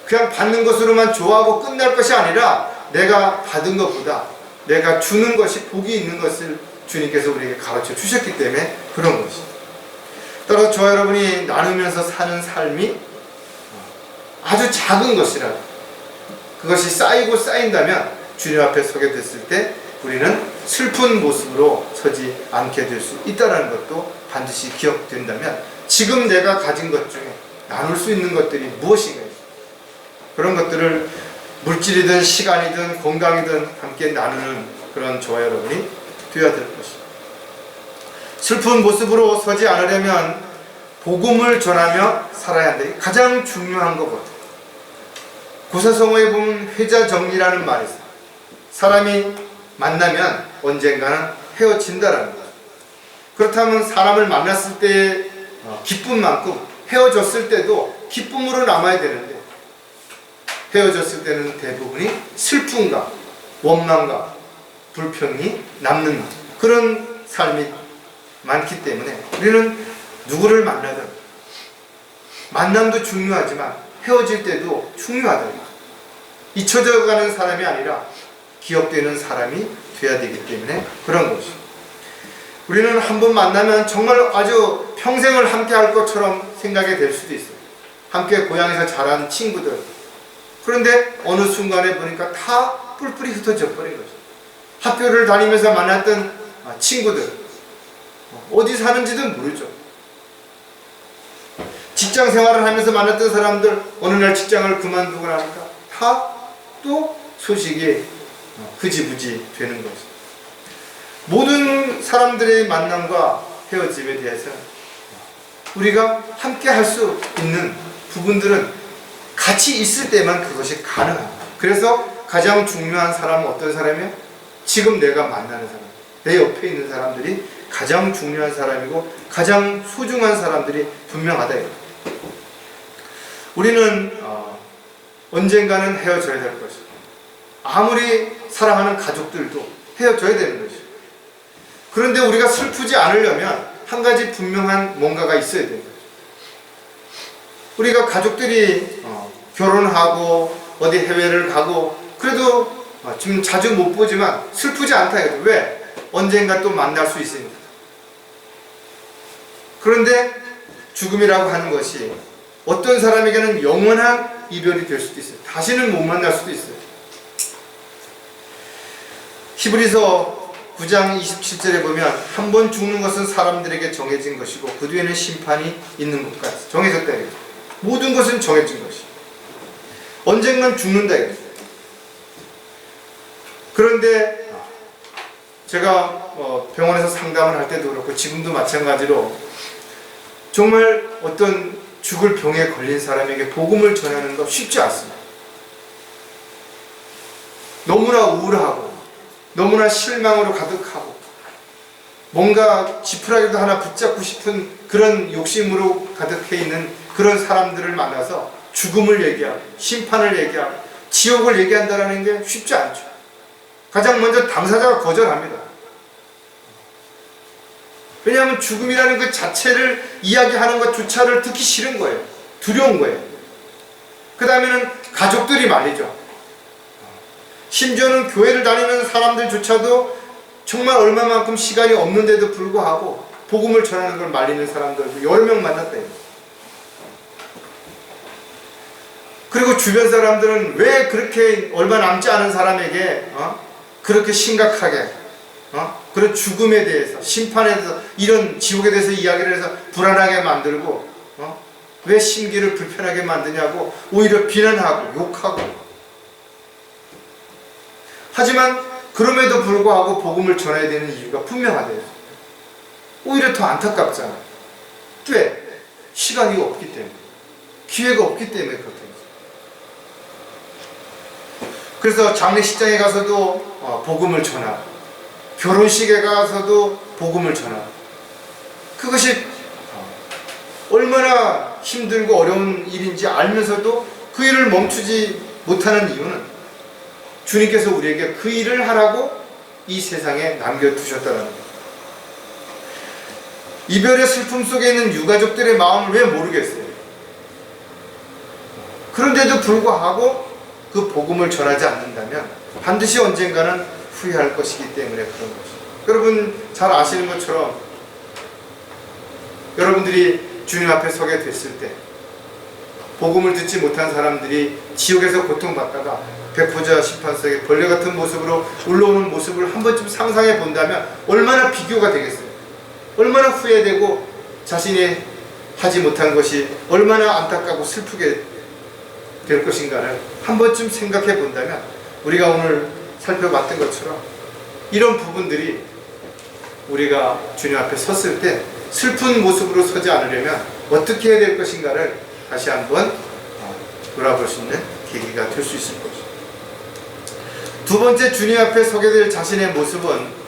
Speaker 1: 그냥 받는 것으로만 좋아하고 끝날 것이 아니라 내가 받은 것보다 내가 주는 것이 복이 있는 것을 주님께서 우리에게 가르쳐 주셨기 때문에 그런 것이죠. 따라서 저와 여러분이 나누면서 사는 삶이 아주 작은 것이라도 그것이 쌓이고 쌓인다면 주님 앞에 서게 됐을 때 우리는 슬픈 모습으로 서지 않게 될 수 있다는 것도 반드시 기억된다면 지금 내가 가진 것 중에 나눌 수 있는 것들이 무엇인가요? 그런 것들을 물질이든 시간이든 건강이든 함께 나누는 그런 저와 여러분이 되어야 될 것입니다. 슬픈 모습으로 서지 않으려면 복음을 전하며 살아야 한다. 가장 중요한 것거든요. 고사성어에 보면 회자정리라는 말이 있어요. 사람이 만나면 언젠가는 헤어진다라는 거예요. 그렇다면 사람을 만났을 때의 기쁨만큼 헤어졌을 때도 기쁨으로 남아야 되는데 헤어졌을 때는 대부분이 슬픔과 원망과 불평이 남는 그런 삶이 많기 때문에 우리는 누구를 만나든 만남도 중요하지만 헤어질 때도 중요하다. 잊혀져가는 사람이 아니라 기억되는 사람이 되어야 되기 때문에 그런 것이죠. 우리는 한번 만나면 정말 아주 평생을 함께 할 것처럼 생각이 될 수도 있어요. 함께 고향에서 자란 친구들. 그런데 어느 순간에 보니까 다 뿔뿔이 흩어져 버린 거죠. 학교를 다니면서 만났던 친구들. 어디 사는지도 모르죠. 직장 생활을 하면서 만났던 사람들 어느 날 직장을 그만두고 나니까 다 또 소식이 흐지부지 되는 거죠. 모든 사람들의 만남과 헤어짐에 대해서 우리가 함께 할 수 있는 부분들은 같이 있을 때만 그것이 가능합니다. 그래서 가장 중요한 사람은 어떤 사람이에요? 지금 내가 만나는 사람, 내 옆에 있는 사람들이 가장 중요한 사람이고 가장 소중한 사람들이 분명하다. 우리는 언젠가는 헤어져야 될 것이고 아무리 사랑하는 가족들도 헤어져야 되는 것이고 그런데 우리가 슬프지 않으려면 한 가지 분명한 뭔가가 있어야 됩니다. 우리가 가족들이 결혼하고 어디 해외를 가고 그래도 지금 자주 못 보지만 슬프지 않다 이거죠. 왜? 언젠가 또 만날 수 있으니까. 그런데 죽음이라고 하는 것이 어떤 사람에게는 영원한 이별이 될 수도 있어요. 다시는 못 만날 수도 있어요. 히브리서 9장 27절에 보면 한 번 죽는 것은 사람들에게 정해진 것이고 그 뒤에는 심판이 있는 것 같아요. 정해졌다 이거죠. 모든 것은 정해진 것이. 언젠간 죽는다 이거죠. 그런데 제가 병원에서 상담을 할 때도 그렇고 지금도 마찬가지로 정말 어떤 죽을 병에 걸린 사람에게 복음을 전하는 거 쉽지 않습니다. 너무나 우울하고 너무나 실망으로 가득하고 뭔가 지푸라기도 하나 붙잡고 싶은 그런 욕심으로 가득해 있는 그런 사람들을 만나서 죽음을 얘기하고 심판을 얘기하고 지옥을 얘기한다는 게 쉽지 않죠. 가장 먼저 당사자가 거절합니다. 왜냐하면 죽음이라는 그 자체를 이야기하는 것조차를 듣기 싫은 거예요. 두려운 거예요. 그 다음에는 가족들이 말이죠. 심지어는 교회를 다니는 사람들조차도 정말 얼마만큼 시간이 없는데도 불구하고 복음을 전하는 걸 말리는 사람들도 여러 명 만났다. 그리고 주변 사람들은 왜 그렇게 얼마 남지 않은 사람에게 그렇게 심각하게 그런 죽음에 대해서 심판에 대해서 이런 지옥에 대해서 이야기를 해서 불안하게 만들고 왜 심기를 불편하게 만드냐고 오히려 비난하고 욕하고 하지만 그럼에도 불구하고 복음을 전해야 되는 이유가 분명하대요. 오히려 더 안타깝잖아요. 왜? 시간이 없기 때문에, 기회가 없기 때문에 그렇다. 그래서 장례식장에 가서도 복음을 전하고, 결혼식에 가서도 복음을 전하고, 그것이 얼마나 힘들고 어려운 일인지 알면서도 그 일을 멈추지 못하는 이유는 주님께서 우리에게 그 일을 하라고 이 세상에 남겨두셨다는 거예요. 이별의 슬픔 속에 있는 유가족들의 마음을 왜 모르겠어요? 그런데도 불구하고 그 복음을 전하지 않는다면 반드시 언젠가는 후회할 것이기 때문에 그런 것이죠. 여러분 잘 아시는 것처럼 여러분들이 주님 앞에 서게 됐을 때 복음을 듣지 못한 사람들이 지옥에서 고통받다가 백보자 심판석에 벌레 같은 모습으로 올라오는 모습을 한 번쯤 상상해 본다면 얼마나 비교가 되겠어요? 얼마나 후회되고 자신이 하지 못한 것이 얼마나 안타깝고 슬프게 될 것인가를 한 번쯤 생각해 본다면 우리가 오늘 살펴봤던 것처럼 이런 부분들이 우리가 주님 앞에 섰을 때 슬픈 모습으로 서지 않으려면 어떻게 해야 될 것인가를 다시 한번 돌아볼 수 있는 계기가 될 수 있을 것이죠. 두 번째, 주님 앞에 서게 될 자신의 모습은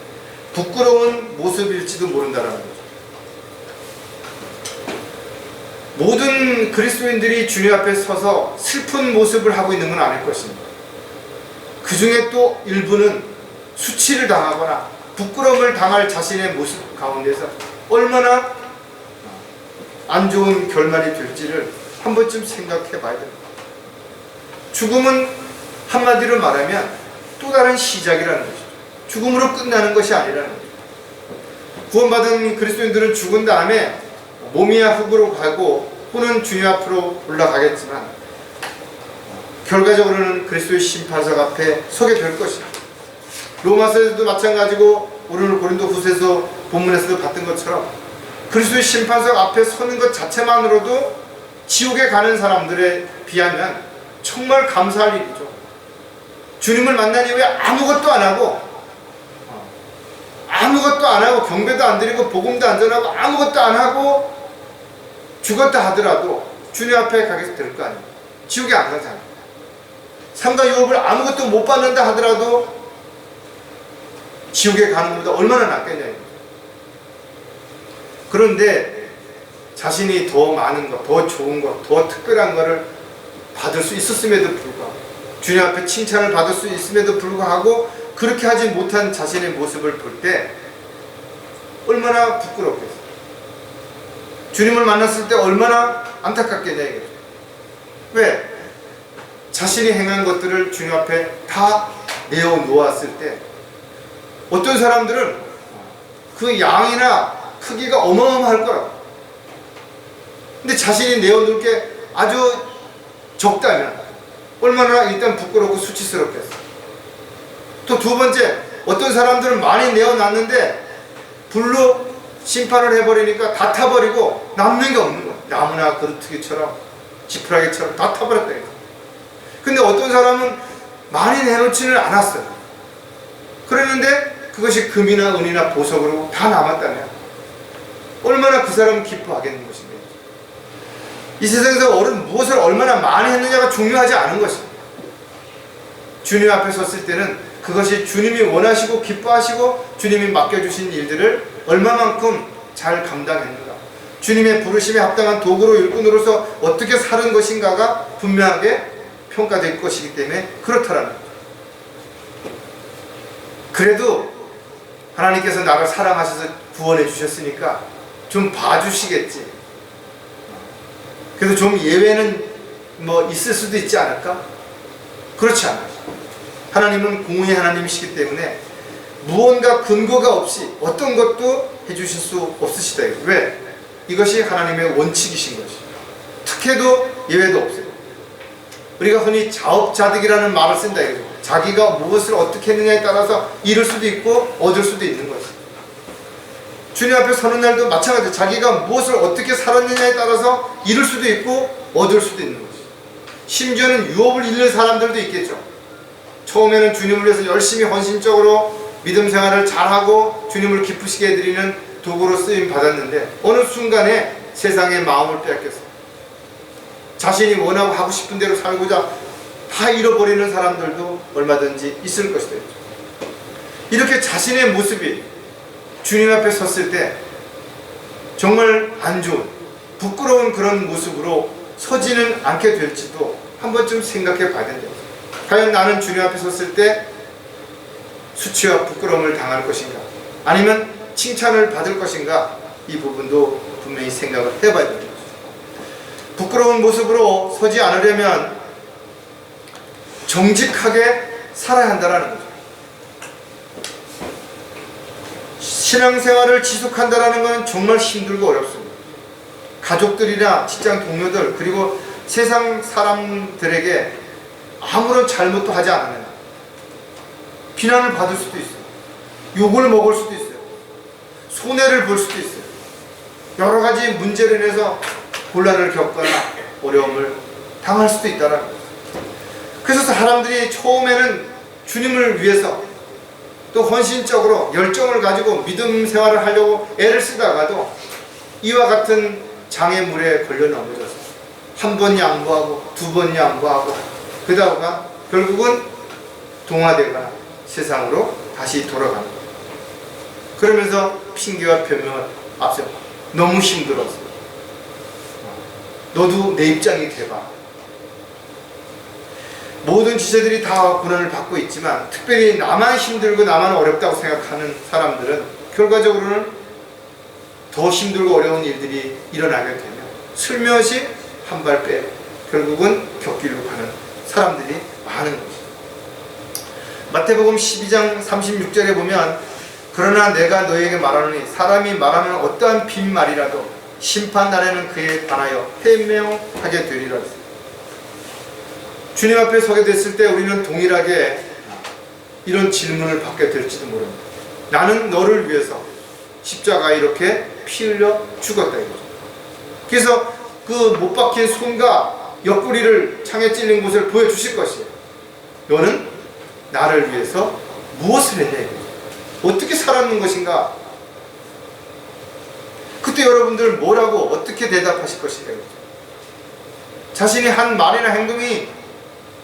Speaker 1: 부끄러운 모습일지도 모른다는 거죠. 모든 그리스도인들이 주님 앞에 서서 슬픈 모습을 하고 있는 건 아닐 것입니다. 그 중에 또 일부는 수치를 당하거나 부끄러움을 당할 자신의 모습 가운데서 얼마나 안 좋은 결말이 될지를 한 번쯤 생각해 봐야 됩니다. 죽음은 한마디로 말하면 또 다른 시작이라는 것이죠. 죽음으로 끝나는 것이 아니라는 거죠. 구원받은 그리스도인들은 죽은 다음에 몸이야 흙으로 가고 혼은 주님 앞으로 올라가겠지만 결과적으로는 그리스도의 심판석 앞에 서게 될 것입니다. 로마서에서도 마찬가지고 오늘 고린도 후서에서 본문에서도 봤던 것처럼 그리스도의 심판석 앞에 서는 것 자체만으로도 지옥에 가는 사람들에 비하면 정말 감사할 일이죠. 주님을 만난 이후에 아무것도 안 하고 경배도 안 드리고 복음도 안 전하고 아무것도 안 하고 죽었다 하더라도 주님 앞에 가게 될 거 아니에요. 지옥에 안 가잖아요. 삶과 유업을 아무것도 못 받는다 하더라도 지옥에 가는 것보다 얼마나 낫겠냐. 그런데 자신이 더 많은 것, 더 좋은 것, 더 특별한 것을 받을 수 있었음에도 불구하고 주님 앞에 칭찬을 받을 수 있음에도 불구하고 그렇게 하지 못한 자신의 모습을 볼 때 얼마나 부끄럽겠어요. 주님을 만났을 때 얼마나 안타깝겠냐 이거죠. 왜? 자신이 행한 것들을 주님 앞에 다 내어놓았을 때 어떤 사람들은 그 양이나 크기가 어마어마할 거야. 근데 자신이 내어놓을 게 아주 적다면 얼마나 일단 부끄럽고 수치스럽겠어. 또 두 번째, 어떤 사람들은 많이 내어놨는데 불로 심판을 해버리니까 다 타버리고 남는 게 없는 거야. 나무나 그루트기처럼 지푸라기처럼 다 타버렸다니까. 근데 어떤 사람은 많이 내놓지는 않았어요. 그랬는데 그것이 금이나 은이나 보석으로 다 남았다면 얼마나 그 사람은 기뻐하겠는 것인데. 이 세상에서 무엇을 얼마나 많이 했느냐가 중요하지 않은 것입니다. 주님 앞에 섰을 때는 그것이 주님이 원하시고 기뻐하시고 주님이 맡겨주신 일들을 얼마만큼 잘 감당했는가, 주님의 부르심에 합당한 도구로 일꾼으로서 어떻게 사는 것인가가 분명하게 평가될 것이기 때문에 그렇다라는 거죠. 그래도 하나님께서 나를 사랑하셔서 구원해 주셨으니까 좀 봐주시겠지. 그래도 좀 예외는 있을 수도 있지 않을까? 그렇지 않아요. 하나님은 공의의 하나님이시기 때문에 무언가 근거가 없이 어떤 것도 해주실 수 없으시다. 왜? 이것이 하나님의 원칙이신 것이죠. 특혜도 예외도 없어요. 우리가 흔히 자업자득이라는 말을 쓴다. 자기가 무엇을 어떻게 했느냐에 따라서 잃을 수도 있고 얻을 수도 있는 것이죠. 주님 앞에 서는 날도 마찬가지로 자기가 무엇을 어떻게 살았느냐에 따라서 잃을 수도 있고 얻을 수도 있는 것이죠. 심지어는 유업을 잃는 사람들도 있겠죠. 처음에는 주님을 위해서 열심히 헌신적으로 믿음 생활을 잘하고 주님을 기쁘시게 해드리는 도구로 쓰임 받았는데 어느 순간에 세상의 마음을 빼앗겨서 자신이 원하고 하고 싶은 대로 살고자 다 잃어버리는 사람들도 얼마든지 있을 것이다. 이렇게 자신의 모습이 주님 앞에 섰을 때 정말 안 좋은, 부끄러운 그런 모습으로 서지는 않게 될지도 한 번쯤 생각해 봐야 된다. 과연 나는 주님 앞에 섰을 때 수치와 부끄러움을 당할 것인가, 아니면 칭찬을 받을 것인가, 이 부분도 분명히 생각을 해봐야 됩니다. 부끄러운 모습으로 서지 않으려면 정직하게 살아야 한다는 거죠. 신앙생활을 지속한다는 것은 정말 힘들고 어렵습니다. 가족들이나 직장 동료들, 그리고 세상 사람들에게 아무런 잘못도 하지 않으면 비난을 받을 수도 있어요. 욕을 먹을 수도 있어요. 손해를 볼 수도 있어요. 여러 가지 문제로 인해서 곤란을 겪거나 어려움을 당할 수도 있다는 거예요. 그래서 사람들이 처음에는 주님을 위해서 또 헌신적으로 열정을 가지고 믿음 생활을 하려고 애를 쓰다가도 이와 같은 장애물에 걸려 넘어져서 한 번 양보하고 두 번 양보하고 그러다가 결국은 동화되거나 세상으로 다시 돌아가는 거예요. 그러면서 핑계와 변명을 앞서 너무 힘들었어. 너도 내 입장이 돼봐. 모든 지체들이 다 고난을 받고 있지만 특별히 나만 힘들고 나만 어렵다고 생각하는 사람들은 결과적으로는 더 힘들고 어려운 일들이 일어나게 되면 슬며시 한 발 빼 결국은 격길로 가는 사람들이 많은 것입니다. 마태복음 12장 36절에 보면 그러나 내가 너에게 말하노니 사람이 말하는 어떠한 빈말이라도 심판날에는 그에 관하여 해명하게 되리라. 주님 앞에 서게 됐을 때 우리는 동일하게 이런 질문을 받게 될지도 모릅니다. 나는 너를 위해서 십자가에 이렇게 피 흘려 죽었다 이거죠. 그래서 그 못 박힌 손과 옆구리를 창에 찔린 곳을 보여주실 것이에요. 너는 나를 위해서 무엇을 했냐 이거죠. 어떻게 살았는 것인가. 그때 여러분들 뭐라고 어떻게 대답하실 것인가 이거죠. 자신이 한 말이나 행동이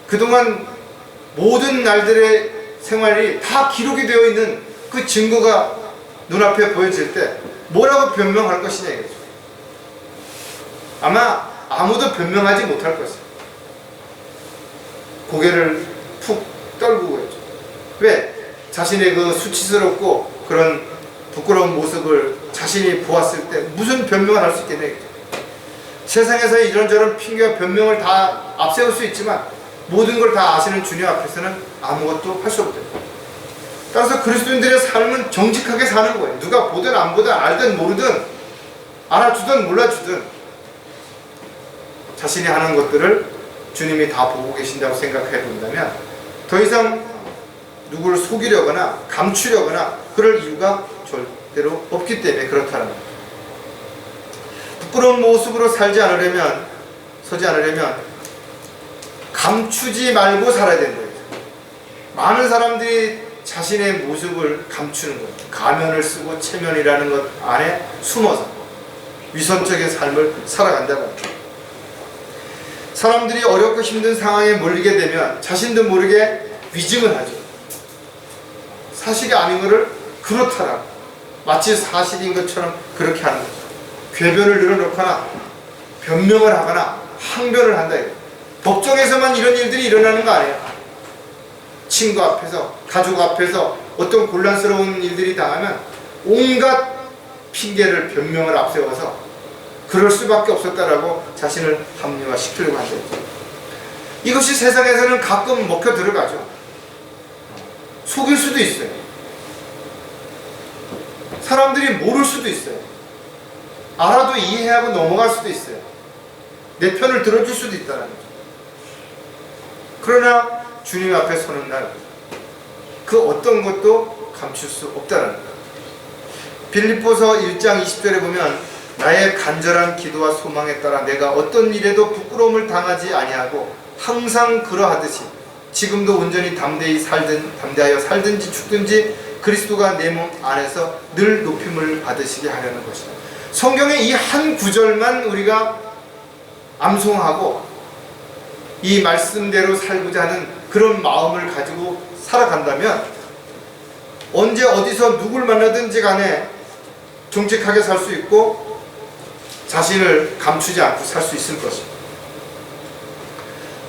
Speaker 1: 그동안 모든 날들의 생활이 다 기록이 되어 있는 그 증거가 눈앞에 보여질 때 뭐라고 변명할 것이냐 이거죠. 아마 아무도 변명하지 못할 것이에요. 고개를 푹 떨구고 있죠. 왜? 자신의 그 수치스럽고 그런 부끄러운 모습을 자신이 보았을 때 무슨 변명을 할 수 있겠냐 이거죠. 세상에서 이런저런 핑계와 변명을 다 앞세울 수 있지만 모든 걸 다 아시는 주님 앞에서는 아무것도 할 수 없대요. 따라서 그리스도인들의 삶은 정직하게 사는 거예요. 누가 보든 안 보든 알든 모르든 알아주든 몰라주든 자신이 하는 것들을 주님이 다 보고 계신다고 생각해 본다면 더 이상 누구를 속이려거나 감추려거나 그럴 이유가 절대로 없기 때문에 그렇다는 거예요. 부끄러운 모습으로 서지 않으려면 감추지 말고 살아야 되는 거예요. 많은 사람들이 자신의 모습을 감추는 거예요. 가면을 쓰고 체면이라는 것 안에 숨어서 위선적인 삶을 살아간다고 합니다. 사람들이 어렵고 힘든 상황에 몰리게 되면 자신도 모르게 위증을 하죠. 사실이 아닌 것을 그렇다라 마치 사실인 것처럼 그렇게 하는 거죠. 궤변을 늘어놓거나 변명을 하거나 항변을 한다. 법정에서만 이런 일들이 일어나는 거 아니에요. 친구 앞에서, 가족 앞에서 어떤 곤란스러운 일들이 당하면 온갖 핑계를 변명을 앞세워서 그럴 수밖에 없었다라고 자신을 합리화시키려고 한다. 이것이 세상에서는 가끔 먹혀 들어가죠. 속일 수도 있어요. 사람들이 모를 수도 있어요. 알아도 이해하고 넘어갈 수도 있어요. 내 편을 들어줄 수도 있다는 거죠. 그러나 주님 앞에 서는 날 그 어떤 것도 감출 수 없다는 거예요. 빌립보서 1장 20절에 보면 나의 간절한 기도와 소망에 따라 내가 어떤 일에도 부끄러움을 당하지 아니하고 항상 그러하듯이 지금도 온전히 담대하여 살든지 죽든지 그리스도가 내 몸 안에서 늘 높임을 받으시게 하려는 것이다. 성경의 이 한 구절만 우리가 암송하고 이 말씀대로 살고자 하는 그런 마음을 가지고 살아간다면 언제 어디서 누굴 만나든지 간에 정직하게 살 수 있고 자신을 감추지 않고 살 수 있을 것입니다.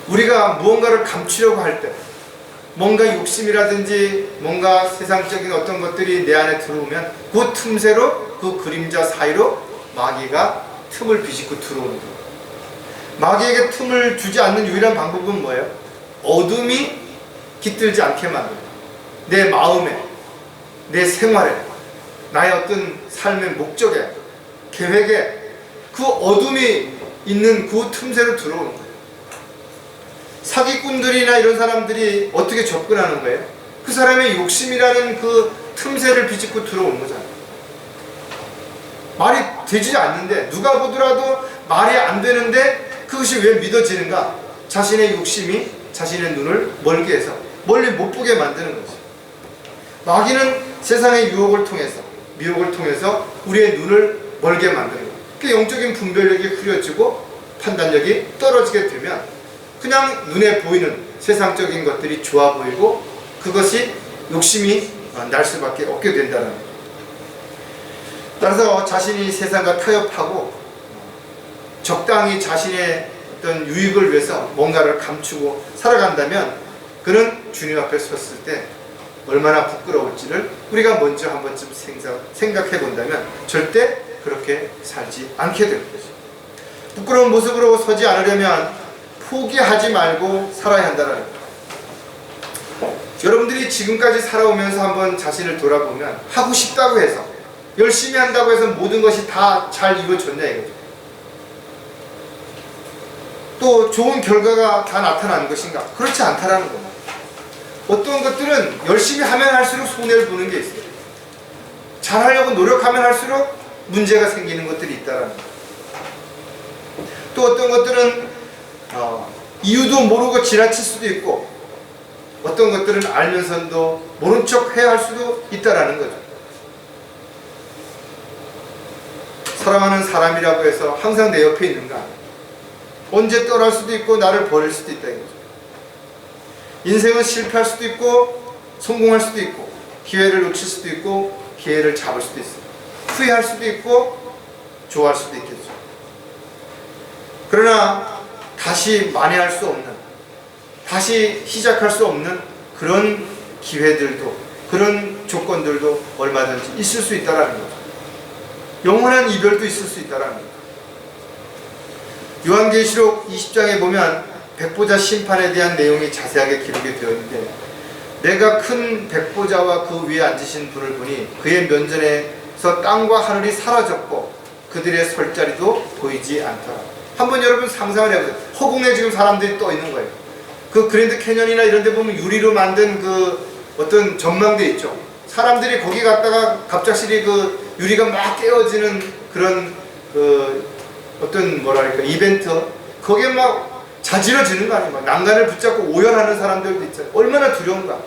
Speaker 1: 우리가 무언가를 감추려고 할 때, 뭔가 욕심이라든지 뭔가 세상적인 어떤 것들이 내 안에 들어오면 그 틈새로, 그 그림자 사이로 마귀가 틈을 비집고 들어오는 거예요. 마귀에게 틈을 주지 않는 유일한 방법은 뭐예요? 어둠이 깃들지 않게 만드는 거예요. 내 마음에, 내 생활에, 나의 어떤 삶의 목적에, 계획에 그 어둠이 있는 그 틈새로 들어오는 거예요. 사기꾼들이나 이런 사람들이 어떻게 접근하는 거예요? 그 사람의 욕심이라는 그 틈새를 비집고 들어오는 거잖아요. 말이 되지 않는데, 누가 보더라도 말이 안 되는데 그것이 왜 믿어지는가? 자신의 욕심이 자신의 눈을 멀게 해서 멀리 못 보게 만드는 거죠. 마귀는 세상의 유혹을 통해서, 미혹을 통해서 우리의 눈을 멀게 만드는 거예요. 그 영적인 분별력이 흐려지고 판단력이 떨어지게 되면 그냥 눈에 보이는 세상적인 것들이 좋아 보이고 그것이 욕심이 날 수밖에 없게 된다는 거예요. 따라서 자신이 세상과 타협하고 적당히 자신의 어떤 유익을 위해서 뭔가를 감추고 살아간다면 그는 주님 앞에 섰을 때 얼마나 부끄러울지를 우리가 먼저 한 번쯤 생각해 본다면 절대 그렇게 살지 않게 될 거죠. 부끄러운 모습으로 서지 않으려면 포기하지 말고 살아야 한다는 거예요. 여러분들이 지금까지 살아오면서 한번 자신을 돌아보면 하고 싶다고 해서 열심히 한다고 해서 모든 것이 다 잘 이루어졌냐 이거죠. 또 좋은 결과가 다 나타나는 것인가? 그렇지 않다라는 겁니다. 어떤 것들은 열심히 하면 할수록 손해를 보는 게 있어요. 잘하려고 노력하면 할수록 문제가 생기는 것들이 있다라는 거예요. 또 어떤 것들은 이유도 모르고 지나칠 수도 있고 어떤 것들은 알면서도 모른 척 해야 할 수도 있다라는 거죠. 사랑하는 사람이라고 해서 항상 내 옆에 있는가? 언제 떠날 수도 있고 나를 버릴 수도 있다 이거죠. 인생은 실패할 수도 있고 성공할 수도 있고 기회를 놓칠 수도 있고 기회를 잡을 수도 있어요. 후회할 수도 있고 좋아할 수도 있겠죠. 그러나 다시 만회할 수 없는, 다시 시작할 수 없는 그런 기회들도, 그런 조건들도 얼마든지 있을 수 있다는 거죠. 영원한 이별도 있을 수 있다는 거죠. 요한계시록 20장에 보면 백보자 심판에 대한 내용이 자세하게 기록이 되어 있는데, 내가 큰 백보자와 그 위에 앉으신 분을 보니 그의 면전에서 땅과 하늘이 사라졌고 그들의 설 자리도 보이지 않더라. 한번 여러분 상상을 해보세요. 허공에 지금 사람들이 떠 있는 거예요. 그 그랜드 캐년이나 이런 데 보면 유리로 만든 그 어떤 전망대 있죠. 사람들이 거기 갔다가 갑작스레 그 유리가 막 깨어지는 그런 그 어떤 뭐랄까 이벤트, 거기에 막 자지러지는 거 아니에요. 난간을 붙잡고 오열하는 사람들도 있잖아요. 얼마나 두려운가.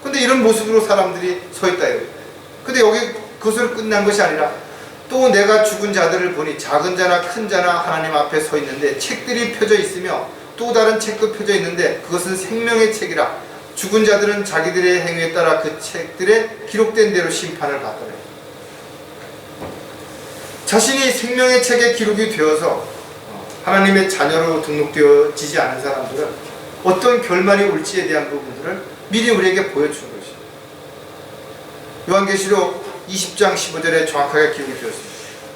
Speaker 1: 근데 이런 모습으로 사람들이 서 있다 이거예요. 근데 여기 그것으로 끝난 것이 아니라 또 내가 죽은 자들을 보니 작은 자나 큰 자나 하나님 앞에 서 있는데 책들이 펴져 있으며 또 다른 책도 펴져 있는데 그것은 생명의 책이라. 죽은 자들은 자기들의 행위에 따라 그 책들에 기록된 대로 심판을 받더라. 자신이 생명의 책에 기록이 되어서 하나님의 자녀로 등록되어지지 않은 사람들은 어떤 결말이 올지에 대한 부분들을 미리 우리에게 보여주는 것이죠. 요한계시록 20장 15절에 정확하게 기록이 되었습니다.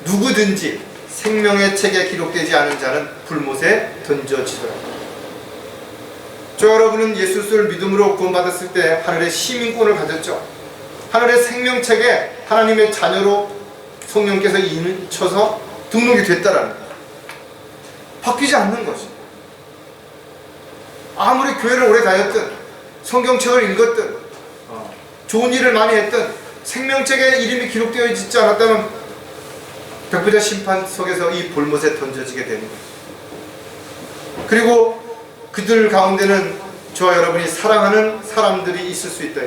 Speaker 1: 누구든지 생명의 책에 기록되지 않은 자는 불못에 던져지더라. 저 여러분은 예수 그리스도를 믿음으로 구원받았을 때 하늘의 시민권을 가졌죠. 하늘의 생명책에 하나님의 자녀로 성령께서 인쳐서 등록이 됐다라는 거예요. 바뀌지 않는 것이. 아무리 교회를 오래 다녔든 성경책을 읽었든 좋은 일을 많이 했든 생명책에 이름이 기록되어 있지 않았다면 백보자 심판석에서 이 볼못에 던져지게 되는 거예요. 그리고 그들 가운데는 저와 여러분이 사랑하는 사람들이 있을 수 있다.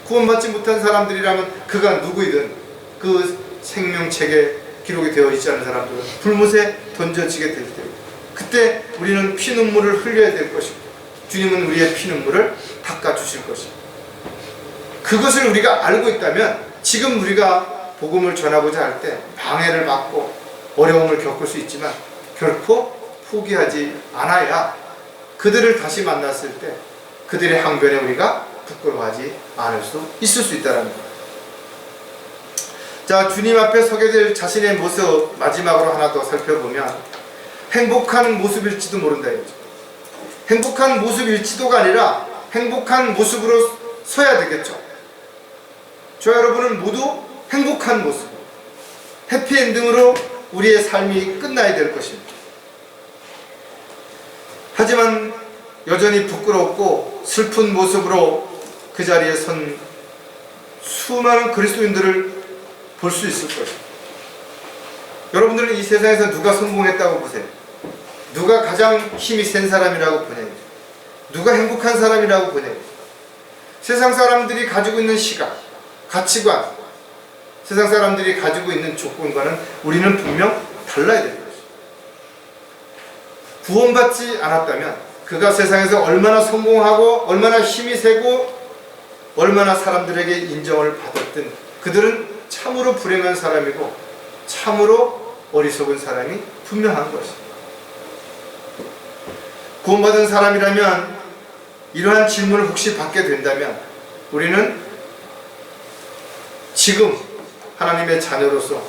Speaker 1: 구원받지 못한 사람들이라면 그가 누구이든 그 생명책에 기록이 되어 있지 않은 사람들은 불못에 던져지게 될 때, 그때 우리는 피눈물을 흘려야 될 것이고 주님은 우리의 피눈물을 닦아주실 것입니다. 그것을 우리가 알고 있다면 지금 우리가 복음을 전하고자 할 때 방해를 받고 어려움을 겪을 수 있지만 결코 포기하지 않아야 그들을 다시 만났을 때 그들의 항변에 우리가 부끄러워하지 않을 수 있을 수 있다는 거예요. 자, 주님 앞에 서게 될 자신의 모습 마지막으로 하나 더 살펴보면 행복한 모습일지도 모른다 이거죠. 행복한 모습일지도가 아니라 행복한 모습으로 서야 되겠죠. 저 여러분은 모두 행복한 모습, 해피엔딩으로 우리의 삶이 끝나야 될 것입니다. 하지만 여전히 부끄럽고 슬픈 모습으로 그 자리에 선 수많은 그리스도인들을 볼 수 있을 것입니다. 여러분들은 이 세상에서 누가 성공했다고 보세요? 누가 가장 힘이 센 사람이라고 보냐요? 누가 행복한 사람이라고 보냐요? 세상 사람들이 가지고 있는 시각, 가치관, 세상 사람들이 가지고 있는 조건과는 우리는 분명 달라야 될 것입니다. 구원받지 않았다면 그가 세상에서 얼마나 성공하고 얼마나 힘이 세고 얼마나 사람들에게 인정을 받았든 그들은 참으로 불행한 사람이고 참으로 어리석은 사람이 분명한 것입니다. 구원받은 사람이라면 이러한 질문을 혹시 받게 된다면 우리는 지금 하나님의 자녀로서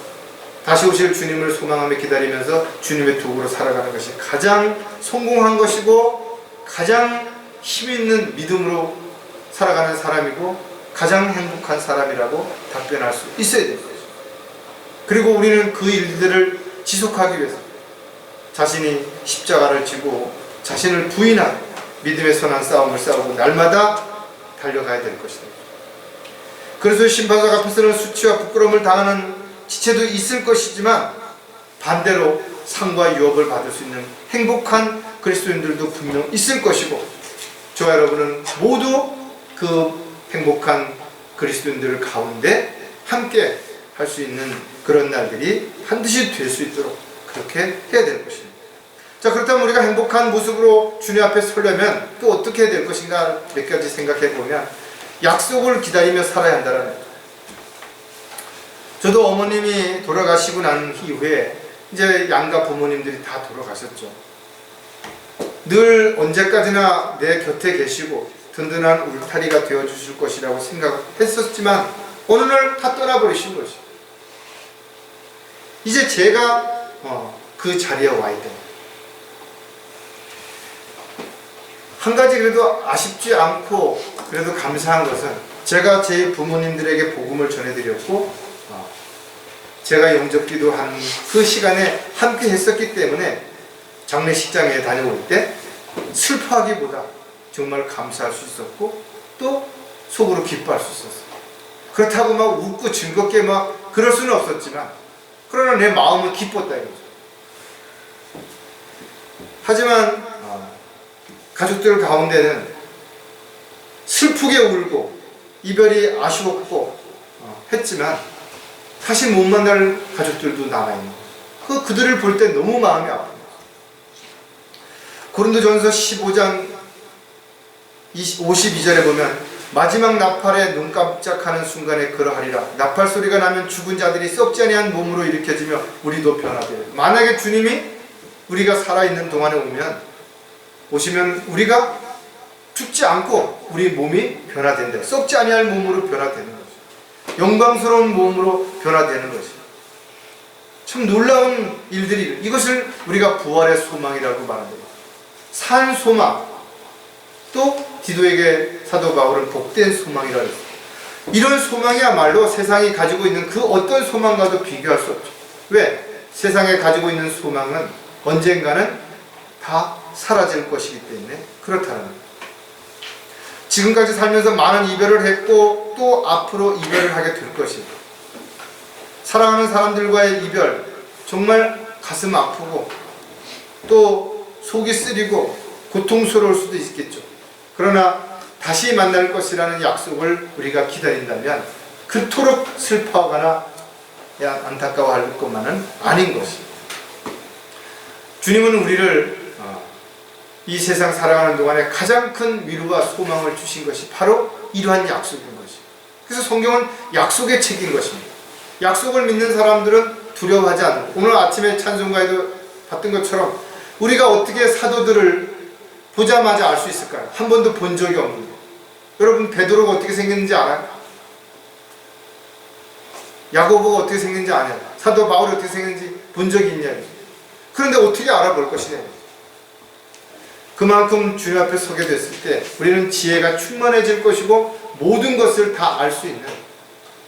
Speaker 1: 다시 오실 주님을 소망하며 기다리면서 주님의 도구로 살아가는 것이 가장 성공한 것이고 가장 힘있는 믿음으로 살아가는 사람이고 가장 행복한 사람이라고 답변할 수 있어야 됩니다. 그리고 우리는 그 일들을 지속하기 위해서 자신이 십자가를 지고 자신을 부인한 믿음의 선한 싸움을 싸우고 날마다 달려가야 될 것이다. 그래서 심판석 앞에서는 수치와 부끄러움을 당하는 지체도 있을 것이지만 반대로 상과 유업을 받을 수 있는 행복한 그리스도인들도 분명 있을 것이고 저와 여러분은 모두 그 행복한 그리스도인들 가운데 함께 할 수 있는 그런 날들이 반드시 될 수 있도록 그렇게 해야 될 것입니다. 자, 그렇다면 우리가 행복한 모습으로 주님 앞에 서려면 또 어떻게 해야 될 것인가 몇 가지 생각해 보면 약속을 기다리며 살아야 한다는 거죠. 저도 어머님이 돌아가시고 난 이후에 이제 양가 부모님들이 다 돌아가셨죠. 늘 언제까지나 내 곁에 계시고 든든한 울타리가 되어주실 것이라고 생각했었지만 어느 날 다 떠나버리신 것이죠. 이제 제가 그 자리에 와 있다. 한 가지 그래도 아쉽지 않고 그래도 감사한 것은 제가 제 부모님들에게 복음을 전해드렸고 제가 영접기도 한 그 시간에 함께 했었기 때문에 장례식장에 다녀올 때 슬퍼하기보다 정말 감사할 수 있었고 또 속으로 기뻐할 수 있었어요. 그렇다고 막 웃고 즐겁게 막 그럴 수는 없었지만 그러나 내 마음은 기뻤다 이거죠. 하지만 가족들 가운데는 슬프게 울고 이별이 아쉬웠고 했지만 다시 못 만날 가족들도 남아있는 거예요. 그들을 볼 때 너무 마음이 아픕니다. 고린도전서 15장 52절에 보면 마지막 나팔에 눈 깜짝하는 순간에 그러하리라. 나팔 소리가 나면 죽은 자들이 썩지 아니한 몸으로 일으켜지며 우리도 변화되리라. 만약에 주님이 우리가 살아있는 동안에 오시면 우리가 죽지 않고 우리 몸이 변화된다. 썩지 아니할 몸으로 변화되는 것이, 영광스러운 몸으로 변화되는 것이 참 놀라운 일들이, 이것을 우리가 부활의 소망이라고 말합니다. 산 소망, 또 디도에게 사도 바울은 복된 소망이라고 했습니다. 이런 소망이야말로 세상이 가지고 있는 그 어떤 소망과도 비교할 수 없죠. 왜? 세상에 가지고 있는 소망은 언젠가는 다 사라질 것이기 때문에 그렇다는 거예요. 지금까지 살면서 많은 이별을 했고 또 앞으로 이별을 하게 될 것이고, 사랑하는 사람들과의 이별 정말 가슴 아프고 또 속이 쓰리고 고통스러울 수도 있겠죠. 그러나 다시 만날 것이라는 약속을 우리가 기다린다면 그토록 슬퍼하거나 안타까워할 것만은 아닌 것이. 주님은 우리를 이 세상 살아가는 동안에 가장 큰 위로와 소망을 주신 것이 바로 이러한 약속인 것이. 그래서 성경은 약속의 책인 것입니다. 약속을 믿는 사람들은 두려워하지 않고, 오늘 아침에 찬송가에도 봤던 것처럼 우리가 어떻게 사도들을 보자마자 알 수 있을까요? 한 번도 본 적이 없는데. 여러분, 베드로가 어떻게 생겼는지 알아요? 야고보가 어떻게 생겼는지 아냐요? 사도 바울이 어떻게 생겼는지 본 적이 있냐요? 그런데 어떻게 알아볼 것이냐? 그만큼 주님 앞에 서게 됐을 때 우리는 지혜가 충만해질 것이고, 모든 것을 다 알 수 있는,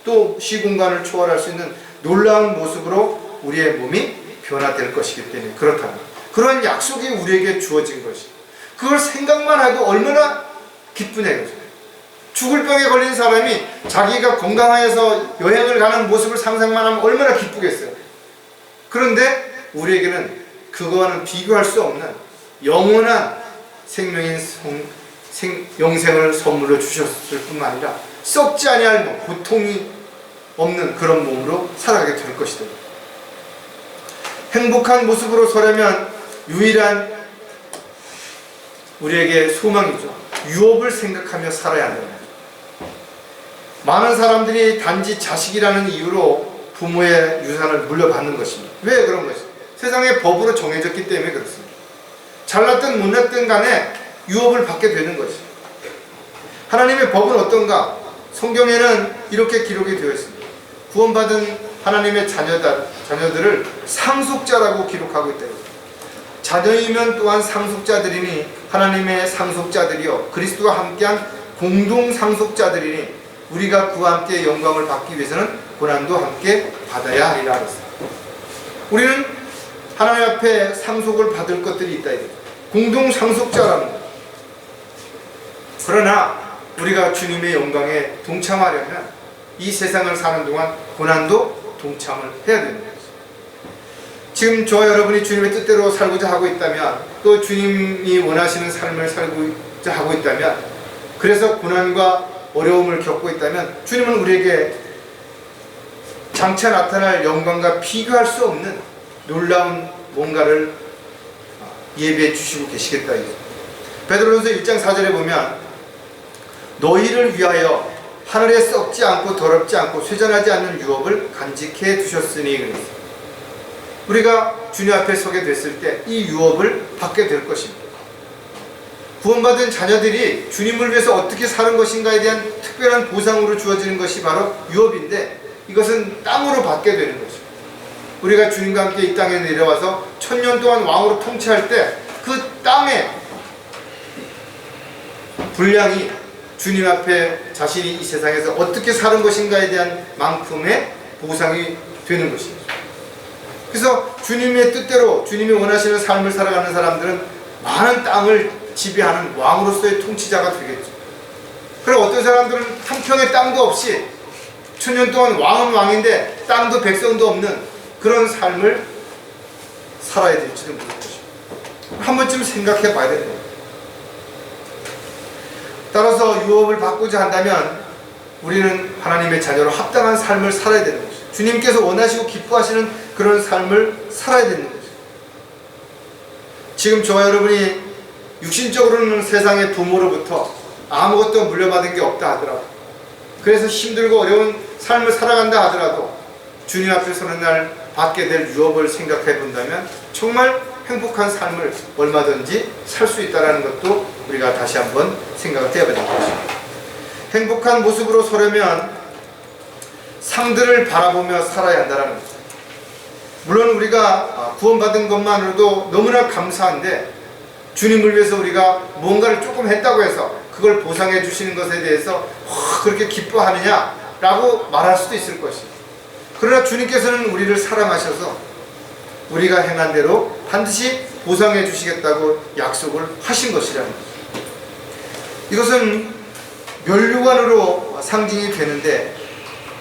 Speaker 1: 또 시공간을 초월할 수 있는 놀라운 모습으로 우리의 몸이 변화될 것이기 때문에 그렇다면, 그런 약속이 우리에게 주어진 것이, 그걸 생각만 해도 얼마나 기쁘냐 이거죠. 죽을 병에 걸린 사람이 자기가 건강해서 여행을 가는 모습을 상상만 하면 얼마나 기쁘겠어요. 그런데 우리에게는 그거와는 비교할 수 없는 영원한 생명인 영생을 선물로 주셨을 뿐만 아니라 썩지 아니할 몸, 고통이 없는 그런 몸으로 살아가게 될 것이다. 행복한 모습으로 서려면 유일한 우리에게 소망이죠. 유업을 생각하며 살아야 한다. 많은 사람들이 단지 자식이라는 이유로 부모의 유산을 물려받는 것입니다. 왜 그런 것입니까? 세상의 법으로 정해졌기 때문에 그렇습니다. 잘났든 못났든 간에 유업을 받게 되는 것입니다. 하나님의 법은 어떤가? 성경에는 이렇게 기록이 되어 있습니다. 구원받은 하나님의 자녀들을 상속자라고 기록하고 있다. 자녀이면 또한 상속자들이니 하나님의 상속자들이요 그리스도와 함께한 공동 상속자들이니 우리가 그와 함께 영광을 받기 위해서는 고난도 함께 받아야 하리라 그랬습니다. 우리는 하나님 앞에 상속을 받을 것들이 있다. 공동 상속자라는 것. 그러나 우리가 주님의 영광에 동참하려면 이 세상을 사는 동안 고난도 동참을 해야 되는 거죠. 지금 저와 여러분이 주님의 뜻대로 살고자 하고 있다면, 또 주님이 원하시는 삶을 살고자 하고 있다면, 그래서 고난과 어려움을 겪고 있다면 주님은 우리에게 장차 나타날 영광과 비교할 수 없는 놀라운 뭔가를 예비해 주시고 계시겠다. 베드로전서 1장 4절에 보면 너희를 위하여 하늘에 썩지 않고 더럽지 않고 쇠잔하지 않는 유업을 간직해 두셨으니 그랬어요. 우리가 주님 앞에 서게 됐을 때 이 유업을 받게 될 것입니다. 구원받은 자녀들이 주님을 위해서 어떻게 사는 것인가에 대한 특별한 보상으로 주어지는 것이 바로 유업인데, 이것은 땅으로 받게 되는 것입니다. 우리가 주님과 함께 이 땅에 내려와서 1000년 동안 왕으로 통치할 때 그 땅의 분량이 주님 앞에 자신이 이 세상에서 어떻게 사는 것인가에 대한 만큼의 보상이 되는 것입니다. 그래서 주님의 뜻대로 주님이 원하시는 삶을 살아가는 사람들은 많은 땅을 지배하는 왕으로서의 통치자가 되겠죠. 그리고 어떤 사람들은 한 평의 땅도 없이 1000년 동안 왕은 왕인데 땅도 백성도 없는 그런 삶을 살아야 될지도 모르는 것입니다. 한 번쯤 생각해 봐야 됩니다. 따라서 유업을 받고자 한다면 우리는 하나님의 자녀로 합당한 삶을 살아야 되는 것입니다. 주님께서 원하시고 기뻐하시는 그런 삶을 살아야 되는 것입니다. 지금 저와 여러분이 육신적으로는 세상의 부모로부터 아무것도 물려받은 게 없다 하더라도, 그래서 힘들고 어려운 삶을 살아간다 하더라도 주님 앞에 서는 날 받게 될 유업을 생각해 본다면 정말 행복한 삶을 얼마든지 살 수 있다는 것도 우리가 다시 한번 생각을 해야 되는 것입니다. 행복한 모습으로 서려면 상들을 바라보며 살아야 한다는 것입니다. 물론 우리가 구원받은 것만으로도 너무나 감사한데, 주님을 위해서 우리가 뭔가를 조금 했다고 해서 그걸 보상해 주시는 것에 대해서 그렇게 기뻐하느냐라고 말할 수도 있을 것입니다. 그러나 주님께서는 우리를 사랑하셔서 우리가 행한 대로 반드시 보상해 주시겠다고 약속을 하신 것이라는 것입니다. 이것은 면류관으로 상징이 되는데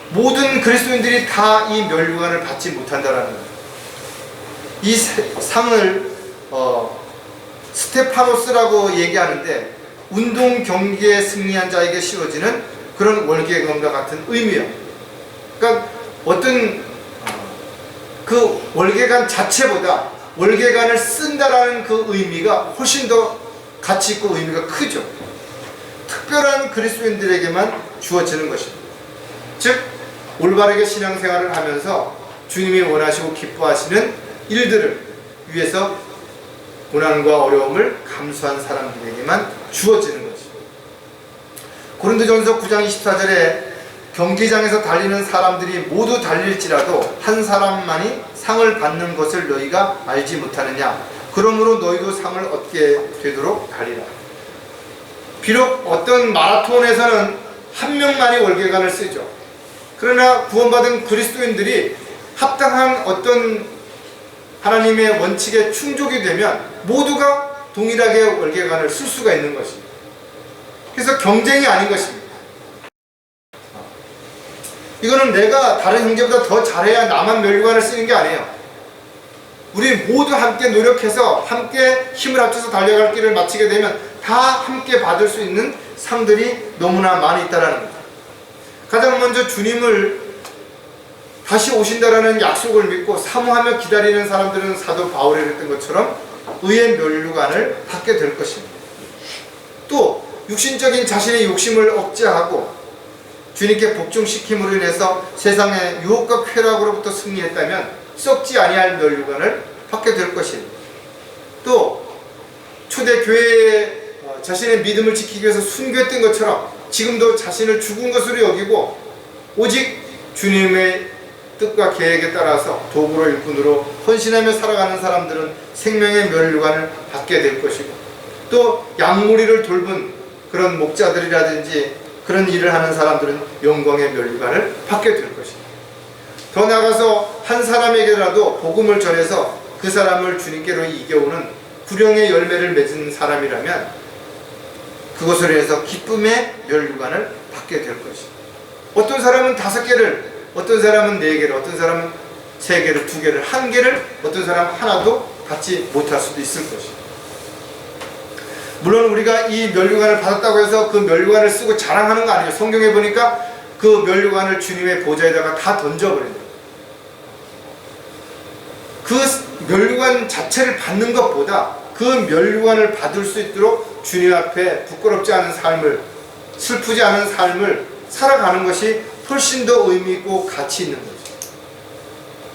Speaker 1: 모든 그리스도인들이 다 이 면류관을 받지 못한다는 거예요. 이 상을 스테파노스라고 얘기하는데 운동 경기에 승리한 자에게 씌워지는 그런 월계금과 같은 의미예요. 그러니까 어떤 그 월계관 자체보다 월계관을 쓴다라는 그 의미가 훨씬 더 가치 있고 의미가 크죠. 특별한 그리스도인들에게만 주어지는 것입니다. 즉 올바르게 신앙생활을 하면서 주님이 원하시고 기뻐하시는 일들을 위해서 고난과 어려움을 감수한 사람들에게만 주어지는 것입니다. 고린도전서 9장 24절에 경기장에서 달리는 사람들이 모두 달릴지라도 한 사람만이 상을 받는 것을 너희가 알지 못하느냐. 그러므로 너희도 상을 얻게 되도록 달리라. 비록 어떤 마라톤에서는 한 명만이 월계관을 쓰죠. 그러나 구원받은 그리스도인들이 합당한 어떤 하나님의 원칙에 충족이 되면 모두가 동일하게 월계관을 쓸 수가 있는 것입니다. 그래서 경쟁이 아닌 것입니다. 이거는 내가 다른 형제보다 더 잘해야 나만 면류관을 쓰는 게 아니에요. 우리 모두 함께 노력해서 함께 힘을 합쳐서 달려갈 길을 마치게 되면 다 함께 받을 수 있는 상들이 너무나 많이 있다는 거죠. 가장 먼저 주님을 다시 오신다라는 약속을 믿고 사모하며 기다리는 사람들은 사도 바울이 했던 것처럼 의의 면류관을 받게 될 것입니다. 또 육신적인 자신의 욕심을 억제하고 주님께 복종시킴으로 인해서 세상의 유혹과 쾌락으로부터 승리했다면 썩지 아니할 면류관을 받게 될 것입니다. 또 초대교회에 자신의 믿음을 지키기 위해서 순교했던 것처럼 지금도 자신을 죽은 것으로 여기고 오직 주님의 뜻과 계획에 따라서 도구로 일꾼으로 헌신하며 살아가는 사람들은 생명의 면류관을 받게 될 것이고, 또 양무리를 돌본 그런 목자들이라든지 그런 일을 하는 사람들은 영광의 면류관을 받게 될 것입니다. 더 나아가서 한 사람에게라도 복음을 전해서 그 사람을 주님께로 이겨오는 구령의 열매를 맺은 사람이라면 그것으로 해서 기쁨의 면류관을 받게 될 것입니다. 어떤 사람은 5개를, 어떤 사람은 4개를, 어떤 사람은 3개를, 2개를, 1개를, 어떤 사람은 하나도 받지 못할 수도 있을 것입니다. 물론 우리가 이 면류관을 받았다고 해서 그 면류관을 쓰고 자랑하는 거 아니에요. 성경에 보니까 그 면류관을 주님의 보좌에다가 다 던져버립니다. 그 면류관 자체를 받는 것보다 그 면류관을 받을 수 있도록 주님 앞에 부끄럽지 않은 삶을, 슬프지 않은 삶을 살아가는 것이 훨씬 더 의미 있고 가치 있는 거죠.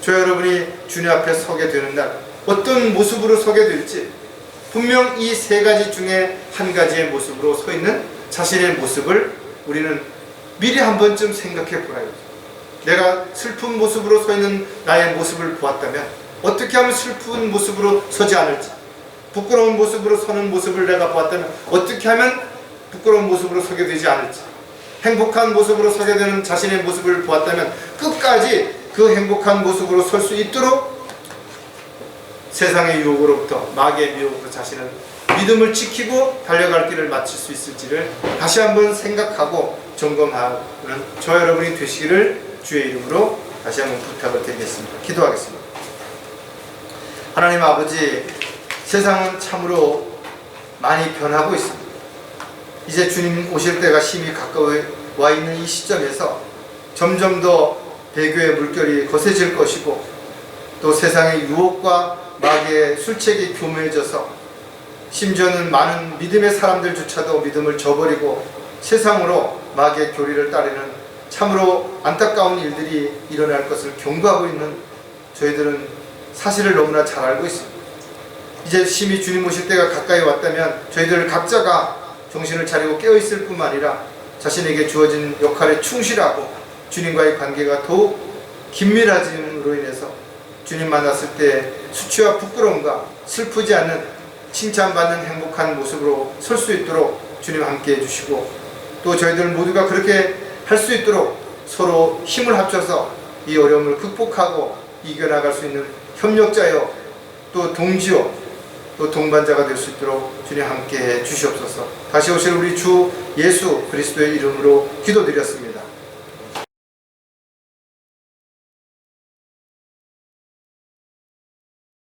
Speaker 1: 저 여러분이 주님 앞에 서게 되는 날 어떤 모습으로 서게 될지 분명 이 3가지 중에 한 가지의 모습으로 서 있는 자신의 모습을 우리는 미리 한 번쯤 생각해 보라요. 내가 슬픈 모습으로 서 있는 나의 모습을 보았다면 어떻게 하면 슬픈 모습으로 서지 않을지, 부끄러운 모습으로 서는 모습을 내가 보았다면 어떻게 하면 부끄러운 모습으로 서게 되지 않을지, 행복한 모습으로 서게 되는 자신의 모습을 보았다면 끝까지 그 행복한 모습으로 설 수 있도록 세상의 유혹으로부터, 마귀의 미혹으로부터 자신은 믿음을 지키고 달려갈 길을 마칠 수 있을지를 다시 한번 생각하고 점검하는 저 여러분이 되시기를 주의 이름으로 다시 한번 부탁을 드리겠습니다. 기도하겠습니다. 하나님 아버지, 세상은 참으로 많이 변하고 있습니다. 이제 주님 오실 때가 심히 가까워 와 있는 이 시점에서 점점 더 배교의 물결이 거세질 것이고, 또 세상의 유혹과 마귀의 술책이 교묘해져서 심지어는 많은 믿음의 사람들조차도 믿음을 저버리고 세상으로 마귀의 교리를 따르는 참으로 안타까운 일들이 일어날 것을 경고하고 있는 저희들은 사실을 너무나 잘 알고 있습니다. 이제 심히 주님 오실 때가 가까이 왔다면 저희들 각자가 정신을 차리고 깨어있을 뿐만 아니라 자신에게 주어진 역할에 충실하고 주님과의 관계가 더욱 긴밀해짐으로 인해서 주님 만났을 때 수치와 부끄러움과 슬프지 않는 칭찬받는 행복한 모습으로 설 수 있도록 주님 함께 해주시고, 또 저희들 모두가 그렇게 할 수 있도록 서로 힘을 합쳐서 이 어려움을 극복하고 이겨나갈 수 있는 협력자여, 또 동지요, 또 동반자가 될 수 있도록 주님 함께 해 주시옵소서. 다시 오실 우리 주 예수 그리스도의 이름으로 기도드렸습니다.